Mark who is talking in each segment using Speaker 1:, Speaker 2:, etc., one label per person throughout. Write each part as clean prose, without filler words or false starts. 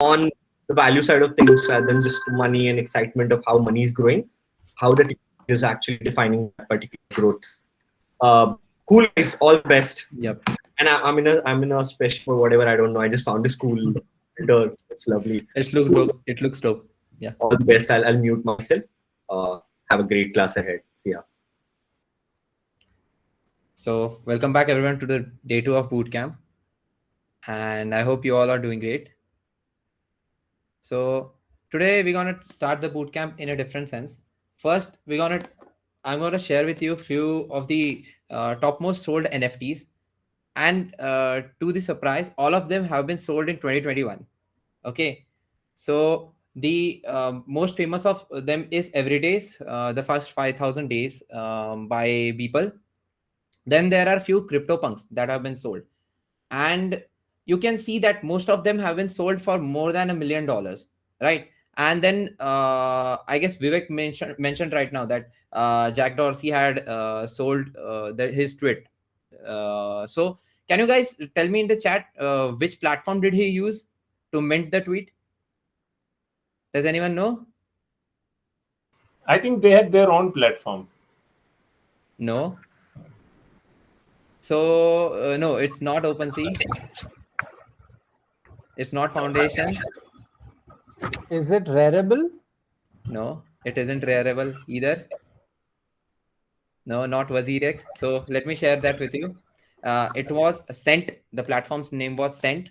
Speaker 1: on the value side of things rather than just money and excitement of how money is growing, how the technology is actually defining that particular growth. Cool guys, all the best.
Speaker 2: Yep.
Speaker 1: And I'm in a special for whatever, I don't know. I just found this cool filter. It's lovely.
Speaker 2: It looks dope. It looks dope. Yeah.
Speaker 1: All the best. I'll mute myself. Have a great class ahead. See ya.
Speaker 2: So welcome back everyone to the day 2 of bootcamp, and I hope you all are doing great. So today we're gonna start the bootcamp in a different sense. First, I'm gonna share with you a few of the topmost sold NFTs, and to the surprise, all of them have been sold in 2021. Okay, so the most famous of them is Everydays, the first 5,000 days by Beeple. Then there are few CryptoPunks that have been sold, and you can see that most of them have been sold for more than $1 million, right? And then I guess Vivek mentioned right now that Jack Dorsey had sold his tweet. So can you guys tell me in the chat which platform did he use to mint the tweet? Does anyone know?
Speaker 3: I think they had their own platform.
Speaker 2: No. So no, it's not OpenSea. It's not Foundation.
Speaker 4: Is it Rarible?
Speaker 2: No, it isn't Rarible either. No, not WazirX. So let me share that with you. It was Cent. The platform's name was Cent,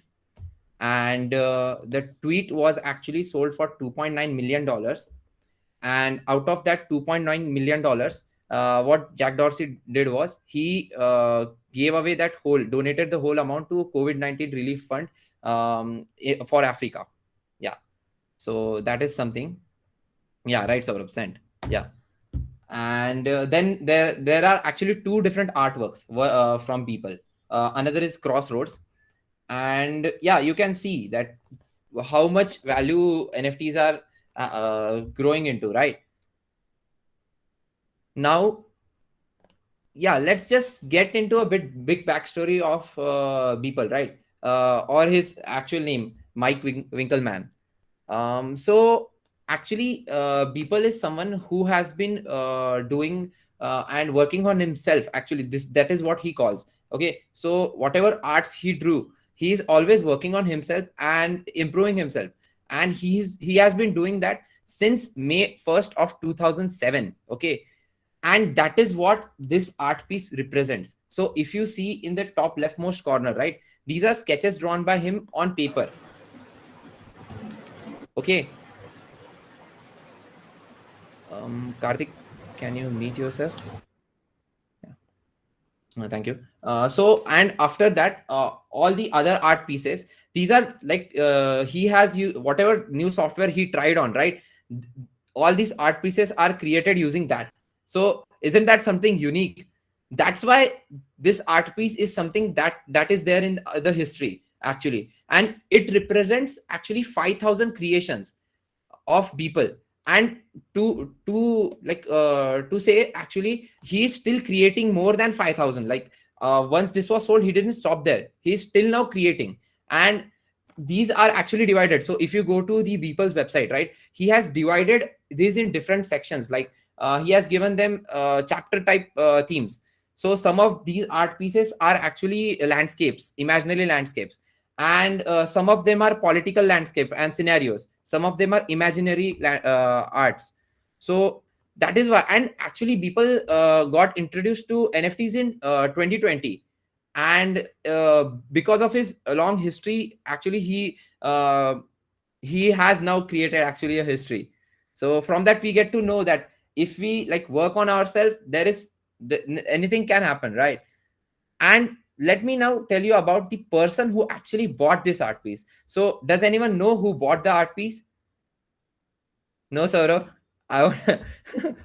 Speaker 2: and the tweet was actually sold for $2.9 million. And out of that $2.9 million, what Jack Dorsey did was he gave away donated the whole amount to COVID-19 relief fund for Africa. Yeah, so that is something. Yeah, right, Saurabh. Cent. Yeah. And then there are actually two different artworks from people. Another is Crossroads, and yeah, you can see that how much value NFTs are growing into, right? Now, yeah, let's just get into a big backstory of Beeple, right? Or his actual name, Mike Winkelmann. So actually, Beeple is someone who has been doing and working on himself. Actually, that is what he calls. Okay, so whatever arts he drew, he is always working on himself and improving himself, and he has been doing that since May 1st of 2007. Okay, and that is what this art piece represents. So if you see in the top leftmost corner, right, these are sketches drawn by him on paper. Okay. Karthik, can you mute yourself? Yeah. Thank you. So, and after that, all the other art pieces, these are like he has used whatever new software he tried on, right? All these art pieces are created using that. So, isn't that something unique? That's why this art piece is something that is there in the history actually, and it represents actually 5,000 creations of Beeple. And to say actually he is still creating more than 5,000. Like once this was sold, he didn't stop there. He's still now creating, and these are actually divided. So if you go to the Beeple's website, right, he has divided these in different sections. Like he has given them chapter type themes. So some of these art pieces are actually landscapes, imaginary landscapes, and some of them are political landscape and scenarios. Some of them are imaginary arts. So that is why, and actually people got introduced to NFTs in 2020, and because of his long history, actually he has now created actually a history. So from that we get to know that if we like work on ourselves, anything can happen, right? And let me now tell you about the person who actually bought this art piece. So does anyone know who bought the art piece? No, Saurav. I want,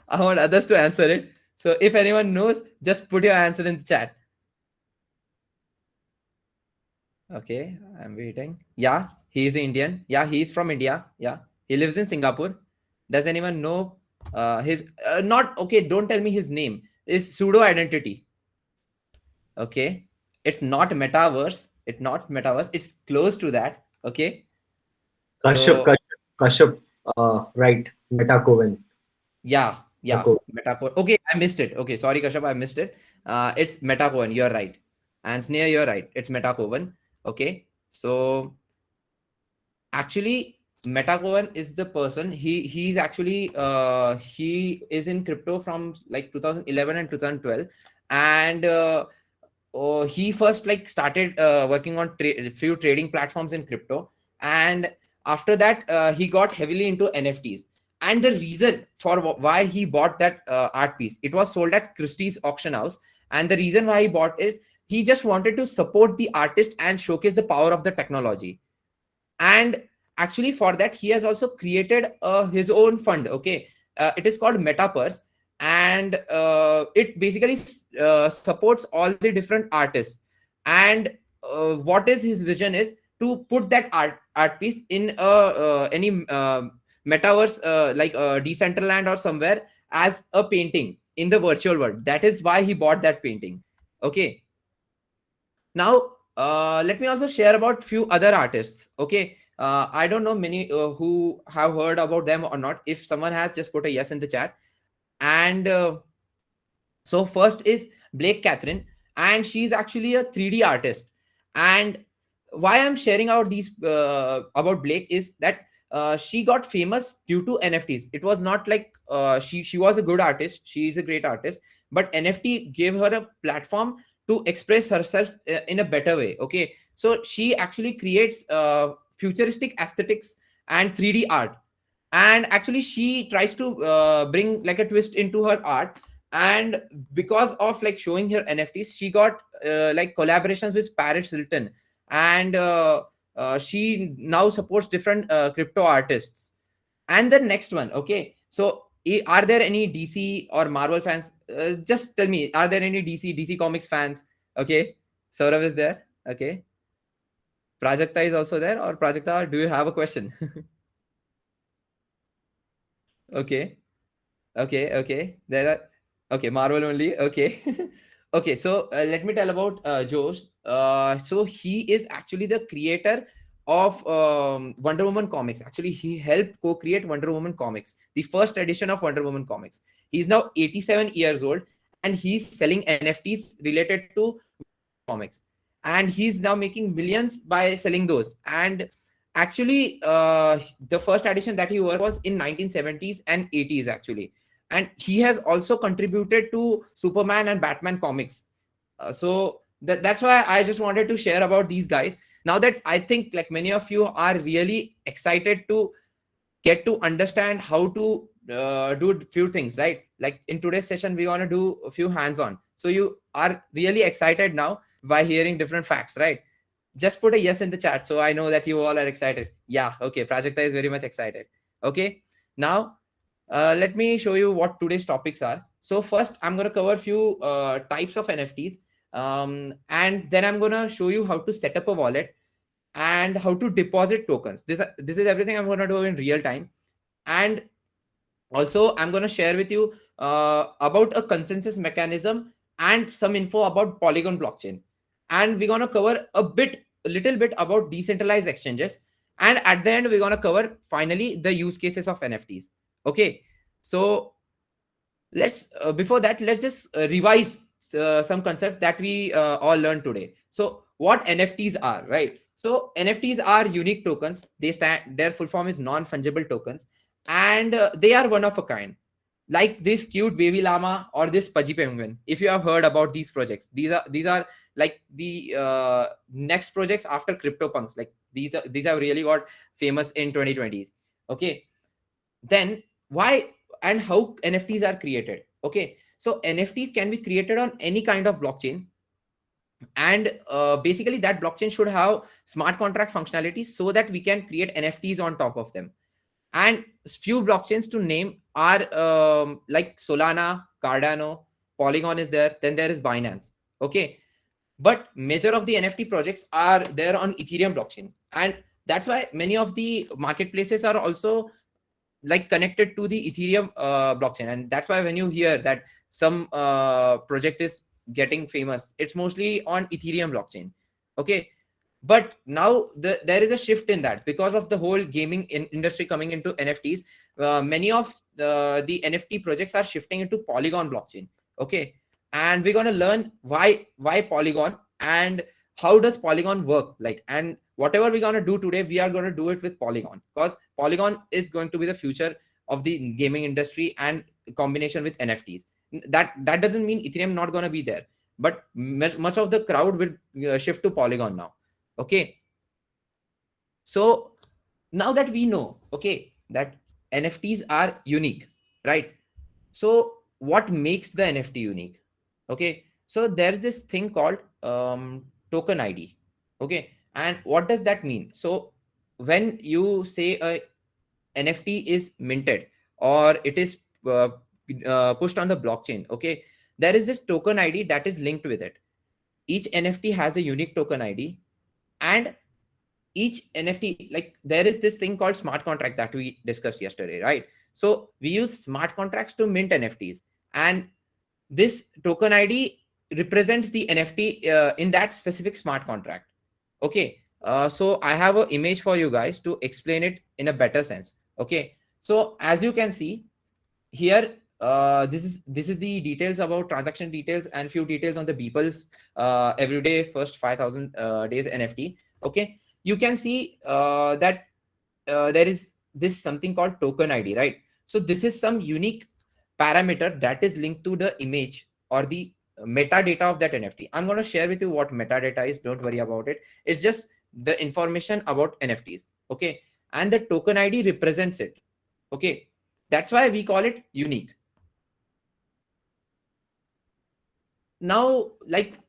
Speaker 2: I want others to answer it. So if anyone knows, just put your answer in the chat. Okay, I'm waiting. Yeah, he is Indian. Yeah, he is from India. Yeah, he lives in Singapore. Does anyone know his not okay? Don't tell me his name. Is pseudo identity. Okay, it's not metaverse. It's not metaverse. It's close to that. Okay.
Speaker 1: Kashyap,
Speaker 2: So,
Speaker 1: Kashyap, right, Metacoven.
Speaker 2: yeah,
Speaker 1: Metacoven.
Speaker 2: Metacoin. Okay, I missed it. Okay, sorry, Kashyap, I missed it. It's Metacoin. You're right. And Sneha, you're right. It's Metacoin. Okay, so actually, Metacoin is the person. He's actually he is in crypto from like 2011 and 2012, and he first like started working on few trading platforms in crypto, and after that he got heavily into NFTs. And the reason for why he bought that art piece, it was sold at Christie's auction house, and the reason why he bought it, he just wanted to support the artist and showcase the power of the technology. And actually for that he has also created his own fund. Okay, it is called Metapurse, and it basically supports all the different artists. And what is his vision is to put that art piece in any metaverse, like Decentraland or somewhere, as a painting in the virtual world. That is why he bought that painting. Okay, now let me also share about few other artists. Okay, I don't know many who have heard about them or not. If someone has, just put a yes in the chat. And so first is Blake Catherine, and she's actually a 3D artist. And why I'm sharing out these about Blake is that she got famous due to NFTs. It was not like she was a good artist. She is a great artist, but NFT gave her a platform to express herself in a better way. Okay, so she actually creates futuristic aesthetics and 3D art. And actually she tries to bring like a twist into her art. And because of like showing her NFTs, she got like collaborations with Paris Hilton. And she now supports different crypto artists. And the next one, okay, so are there any DC or Marvel fans? Just tell me, are there any DC Comics fans? Okay, Saurav is there. Okay, Prajakta is also there. Or Prajakta, do you have a question? Okay, okay, there are, okay, Marvel only. Okay. Okay, so let me tell about Josh. So he is actually the creator of Wonder Woman comics. Actually, he helped co-create Wonder Woman comics, the first edition of Wonder Woman comics. He's now 87 years old, and he's selling NFTs related to comics. And he's now making millions by selling those. And actually, the first edition that he worked was in 1970s and 80s actually. And he has also contributed to Superman and Batman comics. So that's why I just wanted to share about these guys. Now that I think like many of you are really excited to get to understand how to do a few things, right? Like in today's session, we want to do a few hands-on. So you are really excited now by hearing different facts, right? Just put a yes in the chat so I know that you all are excited. Yeah, okay. Prajakta is very much excited. Okay, now let me show you what today's topics are. So first, I'm going to cover a few types of NFTs, and then I'm going to show you how to set up a wallet and how to deposit tokens. This is everything I'm going to do in real time. And also I'm going to share with you about a consensus mechanism and some info about Polygon blockchain. And we're going to cover a little bit about decentralized exchanges. And at the end, we're going to cover finally the use cases of NFTs. Okay, so let's before that, let's just revise some concept that we all learned today. So what NFTs are, right? So NFTs are unique tokens. Their full form is non-fungible tokens, and they are one of a kind, like this cute baby llama or this pudgy penguin. If you have heard about these projects, these are like the next projects after CryptoPunks. Like these have really got famous in 2020s. Okay, then why and how NFTs are created? Okay, so NFTs can be created on any kind of blockchain, and basically that blockchain should have smart contract functionalities so that we can create NFTs on top of them. And few blockchains to name are like Solana, Cardano, Polygon is there, then there is Binance. Okay, but major of the NFT projects are there on Ethereum blockchain, and that's why many of the marketplaces are also like connected to the Ethereum blockchain. And that's why when you hear that some project is getting famous, it's mostly on Ethereum blockchain. Okay, But now there is a shift in that because of the whole gaming industry coming into NFTs. Many of the NFT projects are shifting into Polygon blockchain. Okay, and we're gonna learn why Polygon and how does Polygon work. Like, and whatever we're gonna do today, we are gonna do it with Polygon, because Polygon is going to be the future of the gaming industry and combination with NFTs. That doesn't mean Ethereum not gonna be there, but much of the crowd will shift to Polygon now. Okay, so now that we know, okay, that NFTs are unique, right? So what makes the NFT unique? Okay, so there's this thing called token ID. Okay, and what does that mean? So when you say a NFT is minted or it is pushed on the blockchain, okay, there is this token ID that is linked with it. Each NFT has a unique token ID, and each NFT, like there is this thing called smart contract that we discussed yesterday, right? So we use smart contracts to mint NFTs, and this token ID represents the NFT in that specific smart contract. Okay, so I have an image for you guys to explain it in a better sense. Okay, so as you can see here, this is the details about transaction details and few details on the Beeple's everyday first 5,000 days NFT. Okay, you can see that there is this something called token ID, right? So this is some unique parameter that is linked to the image or the metadata of that NFT. I'm going to share with you what metadata is. Don't worry about it. It's just the information about NFTs. Okay, and the token ID represents it. Okay, that's why we call it unique. Now, like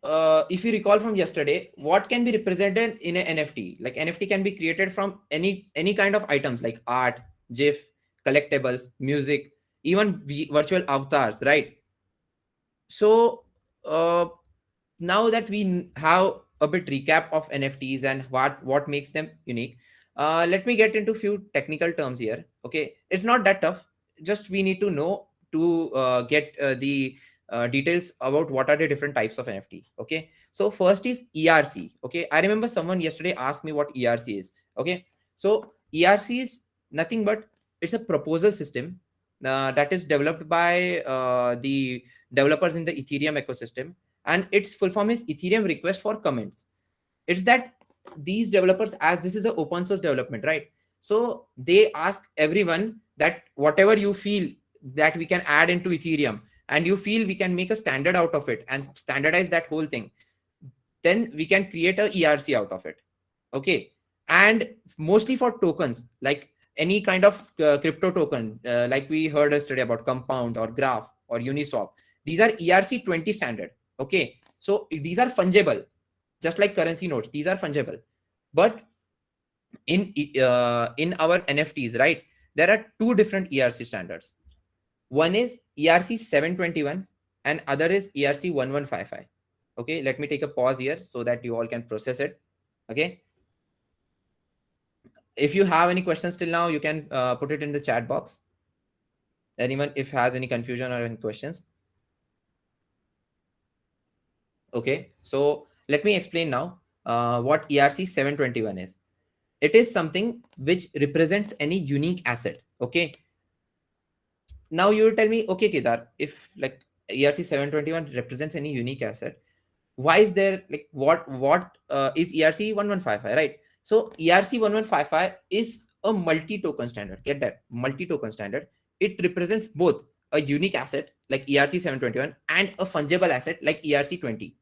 Speaker 2: if you recall from yesterday, what can be represented in an NFT? Like NFT can be created from any kind of items like art, GIF, collectibles, music, even virtual avatars, right? So now that we have a bit recap of NFTs and what makes them unique, let me get into few technical terms here. Okay, it's not that tough. Just we need to know to get the details about what are the different types of NFT. Okay, so first is ERC. Okay, I remember someone yesterday asked me what ERC is. Okay, so ERC is nothing but it's a proposal system that is developed by the developers in the Ethereum ecosystem, and its full form is Ethereum request for comments. It's that these developers, as this is an open source development, right? So they ask everyone that whatever you feel that we can add into Ethereum, and you feel we can make a standard out of it and standardize that whole thing, then we can create a ERC out of it. Okay, and mostly for tokens, like any kind of crypto token, like we heard yesterday about Compound or Graph or Uniswap. These are ERC20 standard. Okay, so these are fungible, just like currency notes. These are fungible, but in our NFTs, right, there are two different ERC standards. One is ERC 721 and other is ERC 1155. Okay, let me take a pause here so that you all can process it. Okay, if you have any questions till now, you can put it in the chat box. Anyone if has any confusion or any questions? Okay, so let me explain now what ERC 721 is. It is something which represents any unique asset. Okay, now you tell me, okay Kedar, if like ERC 721 represents any unique asset, why is there like what is ERC 1155, right? So ERC 1155 is a multi-token standard. Get that? Multi-token standard. It represents both a unique asset like ERC 721 and a fungible asset like ERC 20.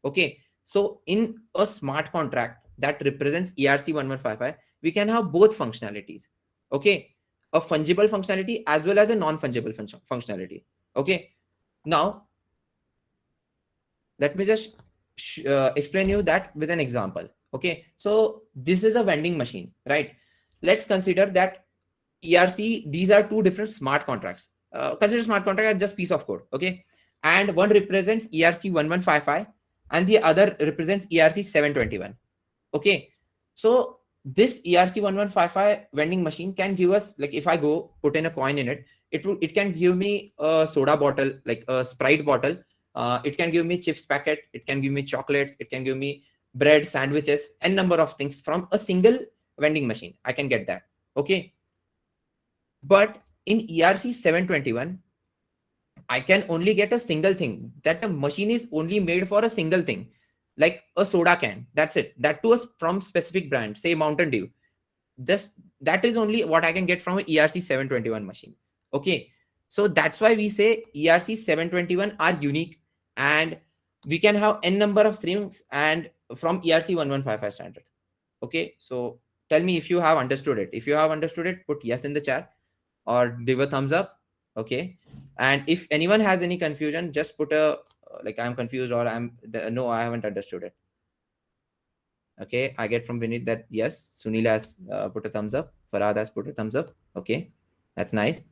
Speaker 2: Okay, so in a smart contract that represents ERC 1155, we can have both functionalities. Okay, a fungible functionality as well as a non-fungible functionality. Okay, now let me just explain you that with an example. Okay, so this is a vending machine, right? Let's consider that ERC, these are two different smart contracts. Consider smart contract as just piece of code. Okay, and one represents ERC 1155 and the other represents ERC 721. Okay, so this ERC 1155 vending machine can give us, like if I go put in a coin in it, it can give me a soda bottle, like a Sprite bottle. It can give me chips packet. It can give me chocolates. It can give me bread, sandwiches, and number of things from a single vending machine. I can get that. Okay. But in ERC 721, I can only get a single thing. That a machine is only made for a single thing, like a soda can. That's it. That too is from specific brand, say Mountain Dew. That is only what I can get from an ERC 721 machine. Okay. So that's why we say ERC 721 are unique, and we can have n number of things and from ERC 1155 standard. Okay. So tell me if you have understood it. If you have understood it, put yes in the chat or give a thumbs up. Okay. And if anyone has any confusion, just put a like I'm confused or no, I haven't understood it. Okay, I get from Vinit that yes, Sunil has put a thumbs up. Farhad has put a thumbs up. Okay, that's nice.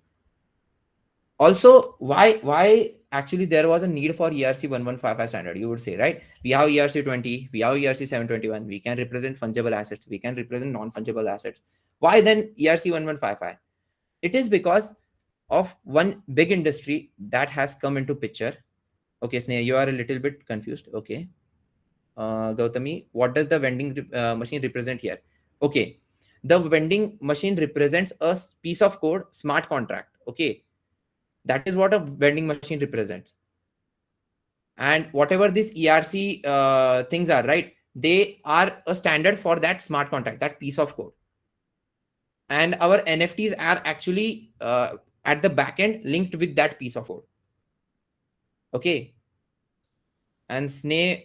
Speaker 2: Also, why actually there was a need for ERC 1155 standard? You would say, right? We have ERC 20, we have ERC 721. We can represent fungible assets. We can represent non-fungible assets. Why then ERC 1155? It is because of one big industry that has come into picture. Okay, Sneha, you are a little bit confused. Okay. Gautami, what does the vending machine represent here? Okay, the vending machine represents a piece of code, smart contract. Okay, that is what a vending machine represents. And whatever these ERC things are, right? They are a standard for that smart contract, that piece of code. And our NFTs are actually at the back end linked with that piece of code. Okay. And Sneh,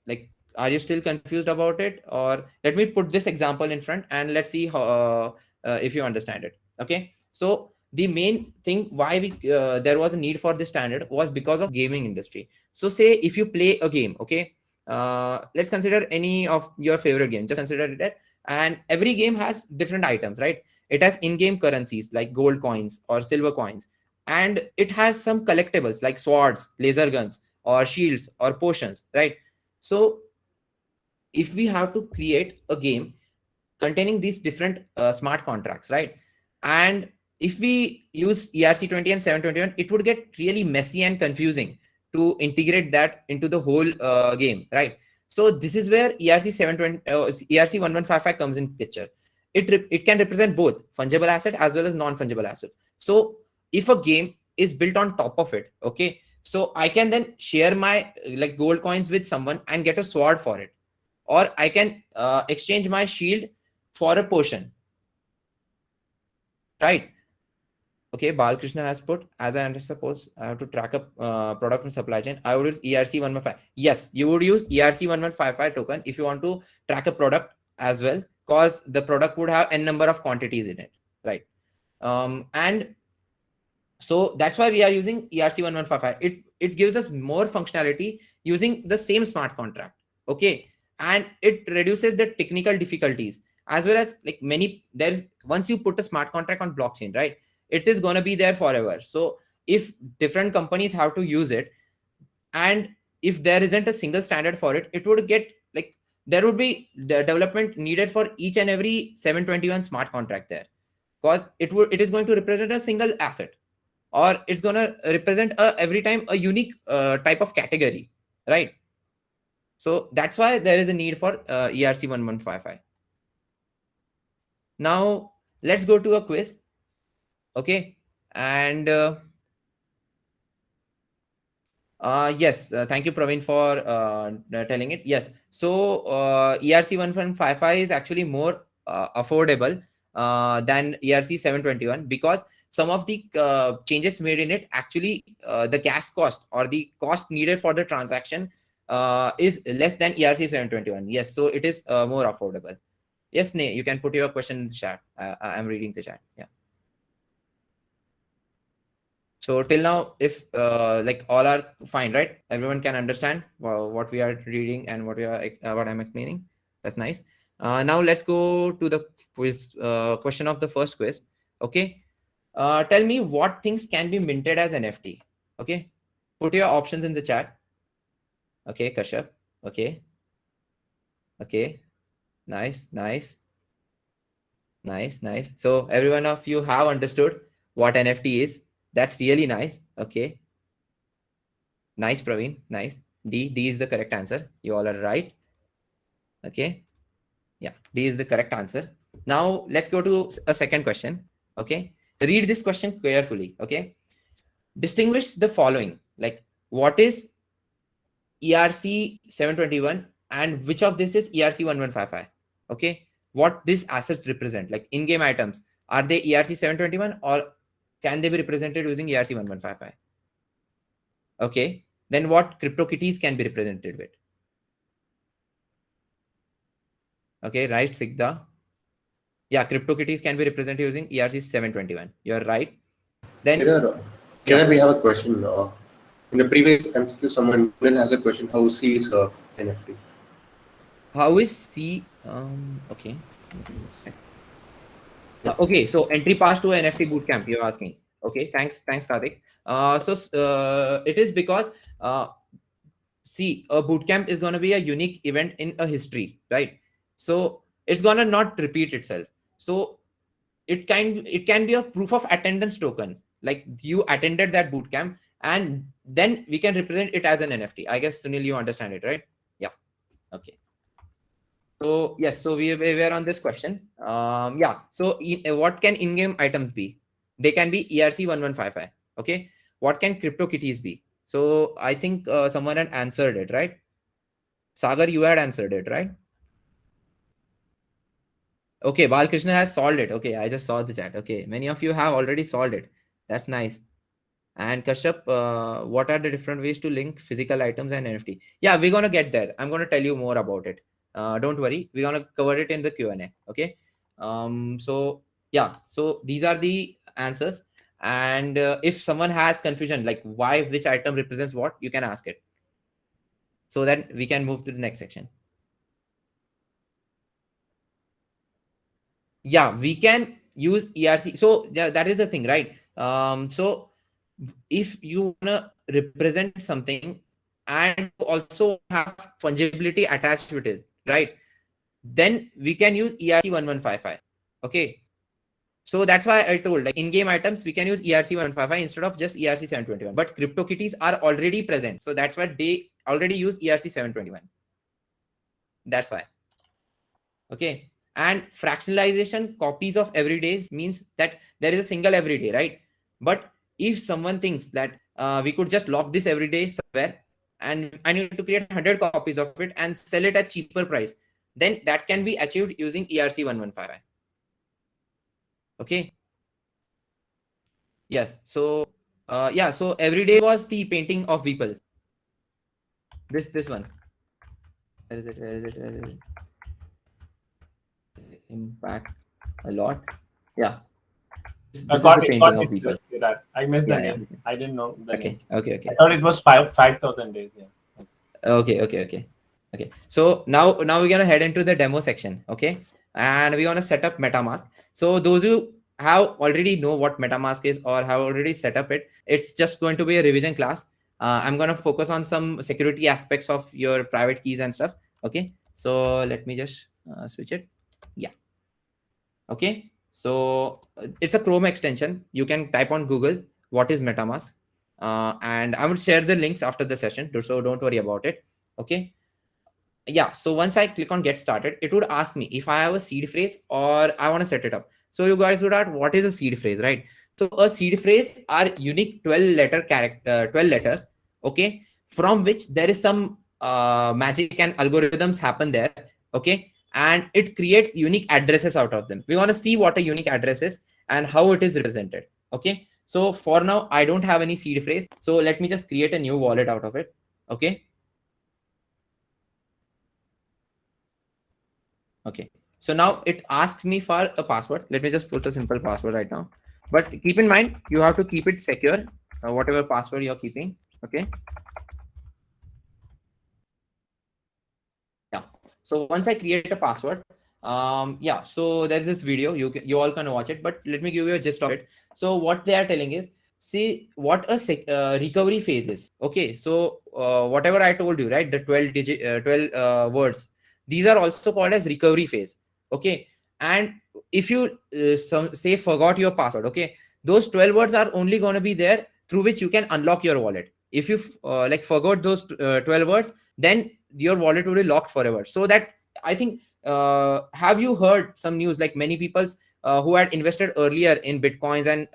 Speaker 2: like, are you still confused about it? Or let me put this example in front and let's see how if you understand it. Okay. So the main thing why there was a need for this standard was because of gaming industry. So say if you play a game, okay, let's consider any of your favorite game. Just consider it. And every game has different items, right? It has in-game currencies like gold coins or silver coins. And it has some collectibles like swords, laser guns, or shields or potions, right? So if we have to create a game containing these different smart contracts, right? And if we use ERC 20 and 721, it would get really messy and confusing to integrate that into the whole game, right? So this is where ERC 720, ERC 1155 comes in picture. It can represent both fungible asset as well as non-fungible asset. So if a game is built on top of it, okay, so I can then share my like gold coins with someone and get a sword for it, or I can exchange my shield for a potion, right? Okay, Balkrishna has put, as I suppose I have to track a product and supply chain, I would use ERC 115. Yes, you would use ERC 1155 token if you want to track a product as well, because the product would have n number of quantities in it, right? And so that's why we are using ERC 1155. It gives us more functionality using the same smart contract. Okay, and it reduces the technical difficulties as well as like once you put a smart contract on blockchain, right? It is gonna be there forever. So if different companies have to use it, and if there isn't a single standard for it, it would get like there would be the development needed for each and every 721 smart contract there, because it is going to represent a single asset, or it's going to represent every time a unique type of category, right? So that's why there is a need for ERC 1155. Now let's go to a quiz. Okay, and yes, thank you, Praveen, for telling it. Yes, so ERC 1155 is actually more affordable than ERC 721, because some of the changes made in it, actually the gas cost or the cost needed for the transaction is less than ERC 721. Yes, so it is more affordable. Yes, Sneh, you can put your question in the chat. I'm reading the chat. Yeah. So till now, if like all are fine, right? Everyone can understand what we are reading and what I'm explaining. That's nice. Now let's go to the quiz question of the first quiz. Okay. Tell me what things can be minted as NFT. Okay. Put your options in the chat. Okay, Kashyap. Okay. Okay. Nice. So every one of you have understood what NFT is. That's really nice. Okay. Nice, Praveen. Nice. D is the correct answer. You all are right. Okay. Yeah, D is the correct answer. Now let's go to a second question. Okay. Read this question carefully. Okay. Distinguish the following. Like, what is ERC 721 and which of this is ERC 1155? Okay. What these assets represent, like in-game items, are they ERC 721 or can they be represented using ERC 1155? Okay. Then what CryptoKitties can be represented with? Okay, right, Sigda. Yeah, CryptoKitties can be represented using ERC 721. You're right. Then
Speaker 5: Can we have a question? In the previous MCQ, someone has a question. How C is NFT?
Speaker 2: how is C? Okay. Okay, so entry pass to NFT bootcamp. You're asking. Okay, thanks, Karthik. It is because see, a bootcamp is going to be a unique event in a history, right? So it's gonna not repeat itself. So it can be a proof of attendance token, like you attended that bootcamp, and then we can represent it as an NFT. I guess Sunil, you understand it, right? Yeah. Okay. So yes, so we were on this question. Yeah. So what can in-game items be? They can be ERC 1155. Okay. What can CryptoKitties be? So I think someone had answered it, right? Sagar, you had answered it, right? Okay, Balkrishna has solved it. Okay, I just saw the chat. Okay, many of you have already solved it. That's nice. And Kashyap, what are the different ways to link physical items and NFT? Yeah, we're gonna get there. I'm gonna tell you more about it. Don't worry, we're gonna cover it in the Q&A. Okay. So yeah, so these are the answers. And if someone has confusion, like which item represents what, you can ask it, so that we can move to the next section. Yeah, we can use ERC. So yeah, that is the thing, right? So if you wanna represent something and also have fungibility attached with it, right? Then we can use ERC 1155. Okay. So that's why I told, like in-game items, we can use ERC 1155 instead of just ERC 721. But CryptoKitties are already present. So that's why they already use ERC 721. That's why. Okay. And fractionalization copies of everydays means that there is a single everyday, right? But if someone thinks that we could just lock this everyday somewhere and I need to create 100 copies of it and sell it at cheaper price, then that can be achieved using ERC 1155. Okay. Yes. So yeah. So everyday was the painting of people. This one. Where is it? Impact a lot. Yeah. This
Speaker 3: I
Speaker 2: is
Speaker 3: got
Speaker 2: the
Speaker 3: it.
Speaker 2: painting of people.
Speaker 3: I missed the
Speaker 2: Yeah,
Speaker 3: name. I didn't know the name.
Speaker 2: Okay.
Speaker 3: I thought it was 5,000 days. Yeah.
Speaker 2: Okay. So now we're gonna head into the demo section. Okay, and we're gonna set up MetaMask. So those who have already know what MetaMask is or have already set up it, it's just going to be a revision class. I'm gonna focus on some security aspects of your private keys and stuff. Okay, so let me just switch it. Yeah. Okay, so it's a Chrome extension. You can type on Google what is MetaMask, and I will share the links after the session, so don't worry about it. Okay. Yeah, so once I click on get started, it would ask me if I have a seed phrase or I want to set it up. So you guys would ask, what is a seed phrase, right? So a seed phrase are unique 12 letters, okay, from which there is some magic and algorithms happen there, okay, and it creates unique addresses out of them. We want to see what a unique address is and how it is represented. Okay, so for now I don't have any seed phrase, so let me just create a new wallet out of it. Okay. Okay, so now it asks me for a password. Let me just put a simple password right now, but keep in mind you have to keep it secure, whatever password you're keeping. Okay. Yeah, so once I create a password, yeah, so there's this video, you all can watch it, but let me give you a gist of it. So what they are telling is, see what a recovery phase is. Okay, so whatever I told you, right, the 12 words, these are also called as recovery phase. Okay, and if you say forgot your password, okay, those 12 words are only going to be there through which you can unlock your wallet. If you like forgot those 12 words, then your wallet will be locked forever. So that I think, have you heard some news like many people who had invested earlier in bitcoins and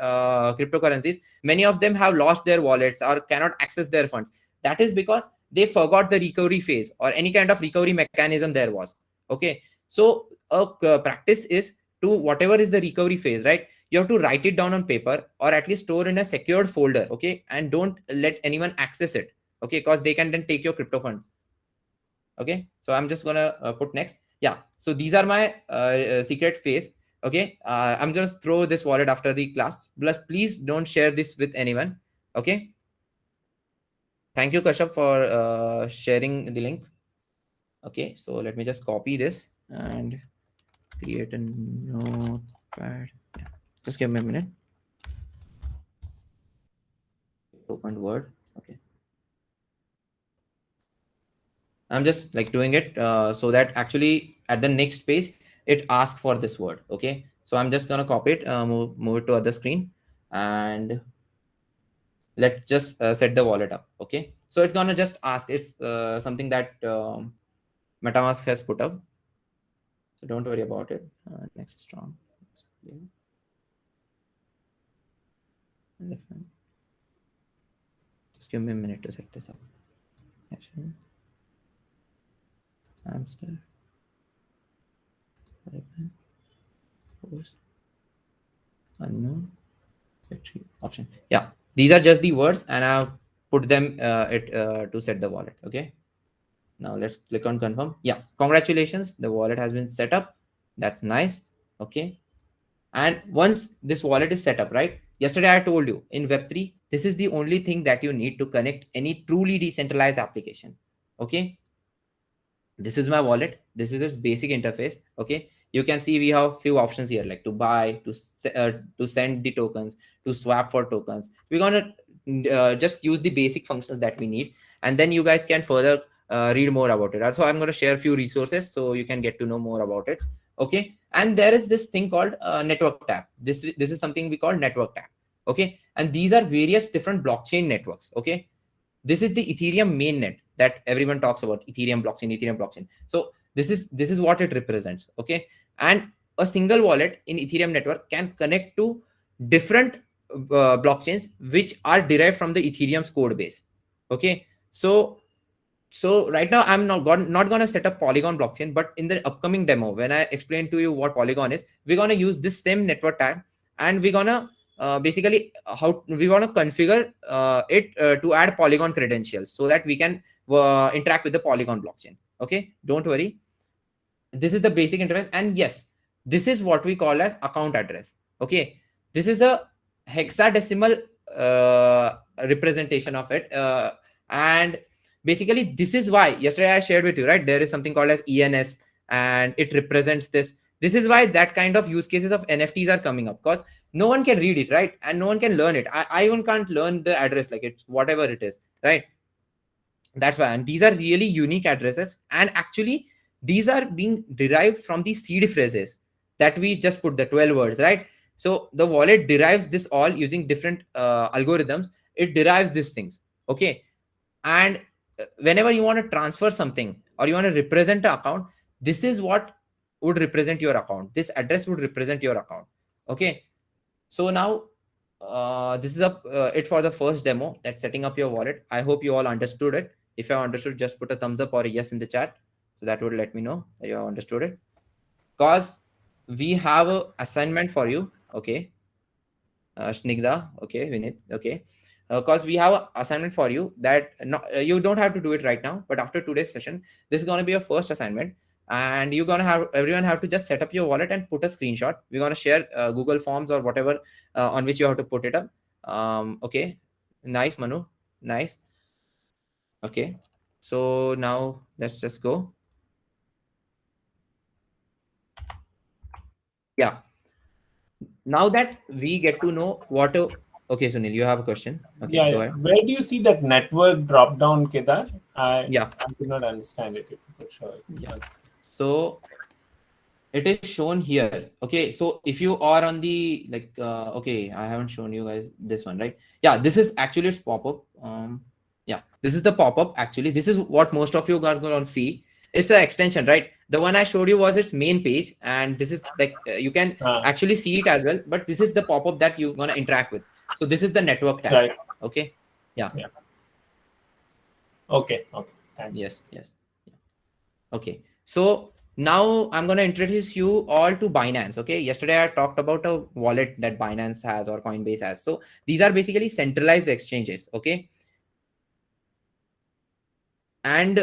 Speaker 2: cryptocurrencies, many of them have lost their wallets or cannot access their funds. That is because they forgot the recovery phase or any kind of recovery mechanism there was. Okay, so a practice is to whatever is the recovery phase, right? You have to write it down on paper or at least store in a secured folder. Okay, and don't let anyone access it. Okay, because they can then take your crypto funds. Okay, so I'm just gonna put next. Yeah, so these are my secret phase. Okay, I'm just throw this wallet after the class. Plus, please don't share this with anyone. Okay, thank you, Kashyap, for sharing the link. Okay, so let me just copy this and create a notepad. Yeah. Just give me a minute. Open Word. Okay, I'm just like doing it so that actually at the next page it asks for this word. Okay, so I'm just gonna copy it, move it to other screen, and let's just set the wallet up. Okay, so it's gonna just ask. It's something that MetaMask has put up, so don't worry about it. Next strong. Just give me a minute to set this up. Actually, hamster. Post. Unknown. Option. Yeah, these are just the words, and I've put them to set the wallet. Okay. Now let's click on confirm. Yeah, congratulations, the wallet has been set up. That's nice. Okay, and once this wallet is set up, right? Yesterday I told you in Web3, this is the only thing that you need to connect any truly decentralized application. Okay, this is my wallet. This is its basic interface. Okay, you can see we have few options here, like to buy, to send the tokens, to swap for tokens. We're gonna just use the basic functions that we need, and then you guys can further read more about it. Also, I'm going to share a few resources so you can get to know more about it. Okay, and there is this thing called network tab. This is something we call network tab. Okay, and these are various different blockchain networks. Okay, this is the Ethereum mainnet that everyone talks about. Ethereum blockchain. So this is what it represents. Okay, and a single wallet in Ethereum network can connect to different blockchains which are derived from the Ethereum's code base. Okay, so right now I'm not gonna set up Polygon blockchain, but in the upcoming demo, when I explain to you what Polygon is, we're gonna use this same network tag, and we're gonna basically how we want to configure it to add Polygon credentials so that we can interact with the Polygon blockchain. Okay, don't worry. This is the basic interface, and yes, this is what we call as account address. Okay, this is a hexadecimal representation of it, and basically this is why yesterday I shared with you, right? There is something called as ENS, and it represents this. This is why that kind of use cases of NFTs are coming up, because no one can read it, right? And no one can learn it. I even can't learn the address, like it's whatever it is, right? That's why. And these are really unique addresses, and actually these are being derived from the seed phrases that we just put, the 12 words, right? So the wallet derives this all using different algorithms. It derives these things. Okay, and whenever you want to transfer something or you want to represent an account, this is what would represent your account. This address would represent your account. Okay, so now this is it for the first demo, that's setting up your wallet. I hope you all understood it. If you have understood, just put a thumbs up or a yes in the chat, so that would let me know that you have understood it. Because we have a assignment for you. Okay, Snigdha, okay, Vinit, okay, because we have an assignment for you that you don't have to do it right now, but after today's session, this is going to be your first assignment, and you're going to have everyone have to just set up your wallet and put a screenshot. We're going to share Google Forms or whatever on which you have to put it up. Okay, nice, Manu, nice. Okay, so now let's just go. Yeah, now that we get to know what okay, Sunil, you have a question. Okay,
Speaker 3: Yeah,
Speaker 2: go
Speaker 3: yeah.
Speaker 2: ahead.
Speaker 3: Where do you see that network drop down, Kedar? I
Speaker 2: Yeah,
Speaker 3: do not understand it. If you could show it.
Speaker 2: yeah. So it is shown here. Okay, so if you are on the like okay, I haven't shown you guys this one, right? Yeah, this is actually its pop-up. Yeah, this is the pop-up. Actually, this is what most of you are going to see. it's an extension, right? The one I showed you was its main page, and this is like you can actually see it as well, but this is the pop-up that you're gonna interact with. So this is the network tab.
Speaker 3: Right.
Speaker 2: Okay. Yeah.
Speaker 3: Okay. Thank you.
Speaker 2: Yes. Yeah. Okay. So now I'm going to introduce you all to Binance. Okay. Yesterday I talked about a wallet that Binance has or Coinbase has. So these are basically centralized exchanges. Okay. And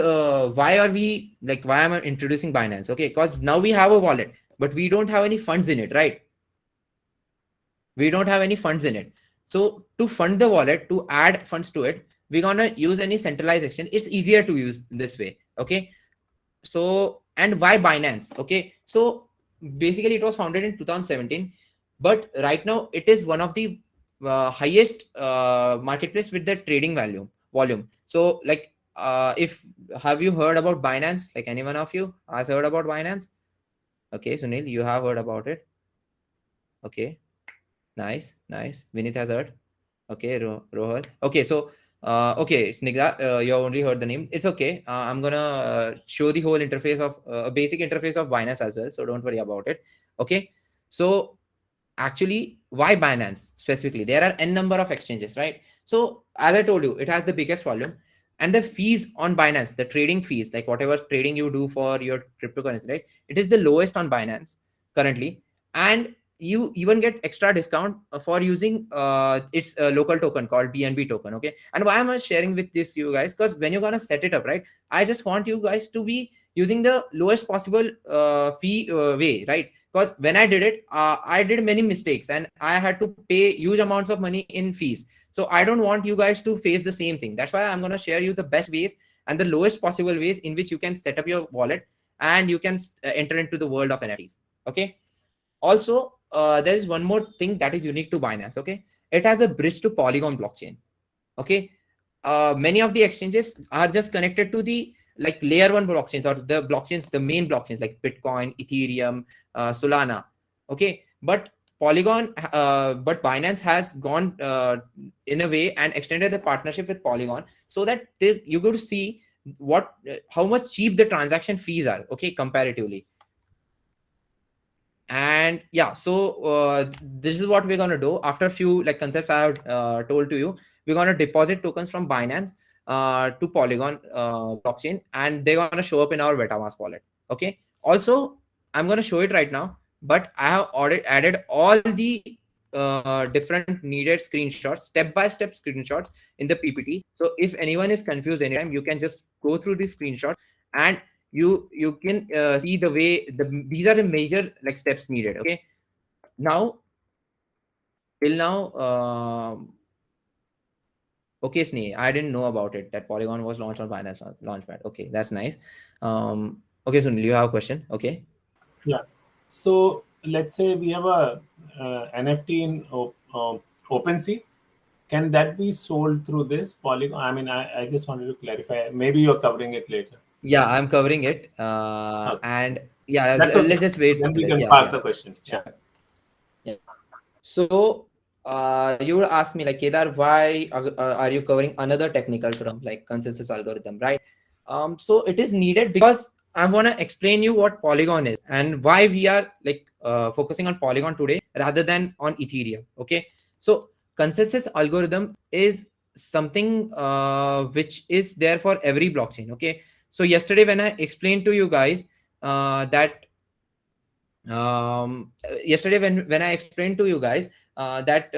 Speaker 2: why am I introducing Binance? Okay. Because now we have a wallet, but we don't have any funds in it, right? We don't have any funds in it. So to fund the wallet, to add funds to it, we're going to use any centralized exchange. It's easier to use this way. Okay. So, and why Binance? Okay. So basically it was founded in 2017, but right now it is one of the highest marketplace with the trading volume. So like, have you heard about Binance? Like anyone of you has heard about Binance? Okay. Sunil, you have heard about it. Okay. Nice. Vinith has heard. Okay. Rohal. Okay. So, okay, Snigdha, you only heard the name. It's okay. I'm gonna show the whole interface of a basic interface of Binance as well. So don't worry about it. Okay. So actually, why Binance specifically? There are n number of exchanges, right? So as I told you, it has the biggest volume, and the fees on Binance, the trading fees, like whatever trading you do for your cryptocurrency, right? It is the lowest on Binance currently, and you even get extra discount for using its local token called BNB token. Okay. And why am I sharing with this you guys? Because when you're gonna set it up, right, I just want you guys to be using the lowest possible fee way, right? Because when I did it, I did many mistakes and I had to pay huge amounts of money in fees. So I don't want you guys to face the same thing. That's why I'm going to share you the best ways and the lowest possible ways in which you can set up your wallet and you can enter into the world of NFTs. Okay. Also, there is one more thing that is unique to Binance. Okay. It has a bridge to Polygon blockchain. Okay. Many of the exchanges are just connected to the like layer one blockchains or the blockchains, the main blockchains like Bitcoin, Ethereum, Solana. Okay. But but Binance has gone in a way and extended the partnership with Polygon so that you go to see how much cheap the transaction fees are. Okay. Comparatively. And yeah, so this is what we're going to do. After a few like concepts I have told to you, we're going to deposit tokens from Binance to Polygon blockchain, and they're going to show up in our MetaMask wallet. Okay. Also, I'm going to show it right now, but I have added all the different needed screenshots, step-by-step screenshots in the PPT. So if anyone is confused anytime, you can just go through the screenshot and you can see the way these are the major like steps needed. Okay. Now, till now, okay, Sneh, I didn't know about it that Polygon was launched on Binance Launchpad. Okay, that's nice. Okay, Sunil, you have a question? Okay.
Speaker 3: Yeah. So let's say we have a NFT in OpenSea. Can that be sold through this Polygon? I mean, I just wanted to clarify. Maybe you're covering it later.
Speaker 2: Yeah, I'm covering it.
Speaker 3: Okay.
Speaker 2: And yeah,
Speaker 3: okay.
Speaker 2: Let's just wait.
Speaker 3: Then we can park the question.
Speaker 2: Sure. Yeah. So you would ask me like, Kedar, why are you covering another technical term like consensus algorithm, right? So it is needed because I want to explain you what Polygon is and why we are like focusing on Polygon today rather than on Ethereum. Okay. So consensus algorithm is something which is there for every blockchain. Okay. So yesterday when I explained to you guys that yesterday when I explained to you guys that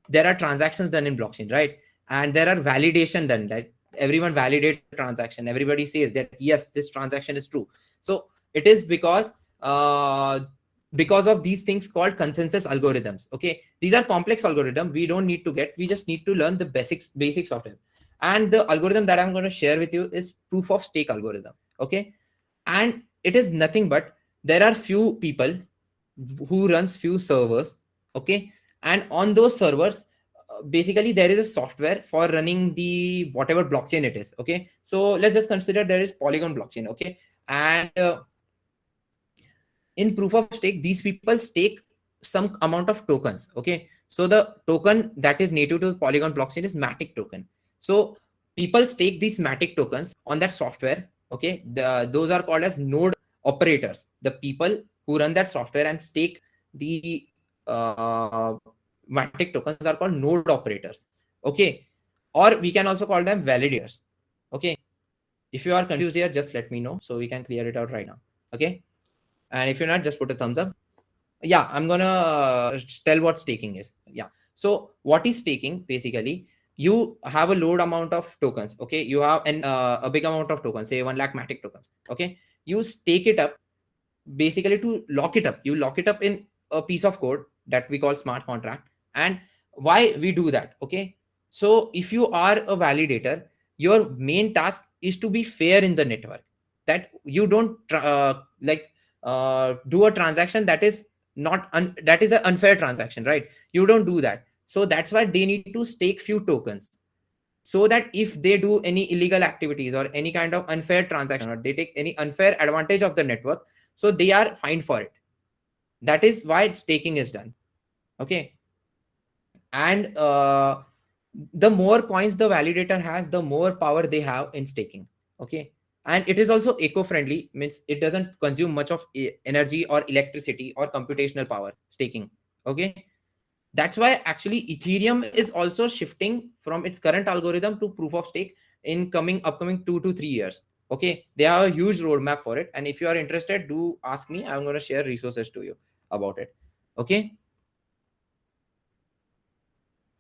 Speaker 2: there are transactions done in blockchain, right? And there are validation done, right? Everyone validates the transaction. Everybody says that yes, this transaction is true. So it is because of these things called consensus algorithms. Okay, these are complex algorithms. We don't need to we just need to learn the basics of it. And the algorithm that I'm going to share with you is proof of stake algorithm. Okay, and it is nothing but there are few people who runs few servers. Okay, and on those servers basically there is a software for running the whatever blockchain it is. Okay, so let's just consider there is Polygon blockchain. Okay, and in proof of stake these people stake some amount of tokens. Okay, so the token that is native to Polygon blockchain is Matic token. So people stake these Matic tokens on that software, Okay, those are called as node operators. The people who run that software and stake the Matic tokens are called node operators. Okay, or we can also call them validators. Okay, if you are confused here, just let me know so we can clear it out right now. Okay, and if you're not, just put a thumbs up. Yeah, I'm gonna tell what staking is. Yeah, so what is staking? Basically, you have a load amount of tokens. Okay, you have a big amount of tokens, say 1 lakh Matic tokens. Okay, you stake it up basically to lock it up. You lock it up in a piece of code that we call smart contract. And why we do that? Okay, so if you are a validator, your main task is to be fair in the network, that you don't do a transaction that is that is an unfair transaction, right? You don't do that. So that's why they need to stake few tokens, so that if they do any illegal activities or any kind of unfair transaction, or they take any unfair advantage of the network, so they are fined for it. That is why staking is done. Okay, and the more coins the validator has, the more power they have in staking. Okay, and it is also eco-friendly, means it doesn't consume much of energy or electricity or computational power, staking. Okay, that's why actually Ethereum is also shifting from its current algorithm to proof of stake in upcoming 2 to 3 years. Okay, they have a huge roadmap for it, and if you are interested, do ask me. I'm going to share resources to you about it. Okay,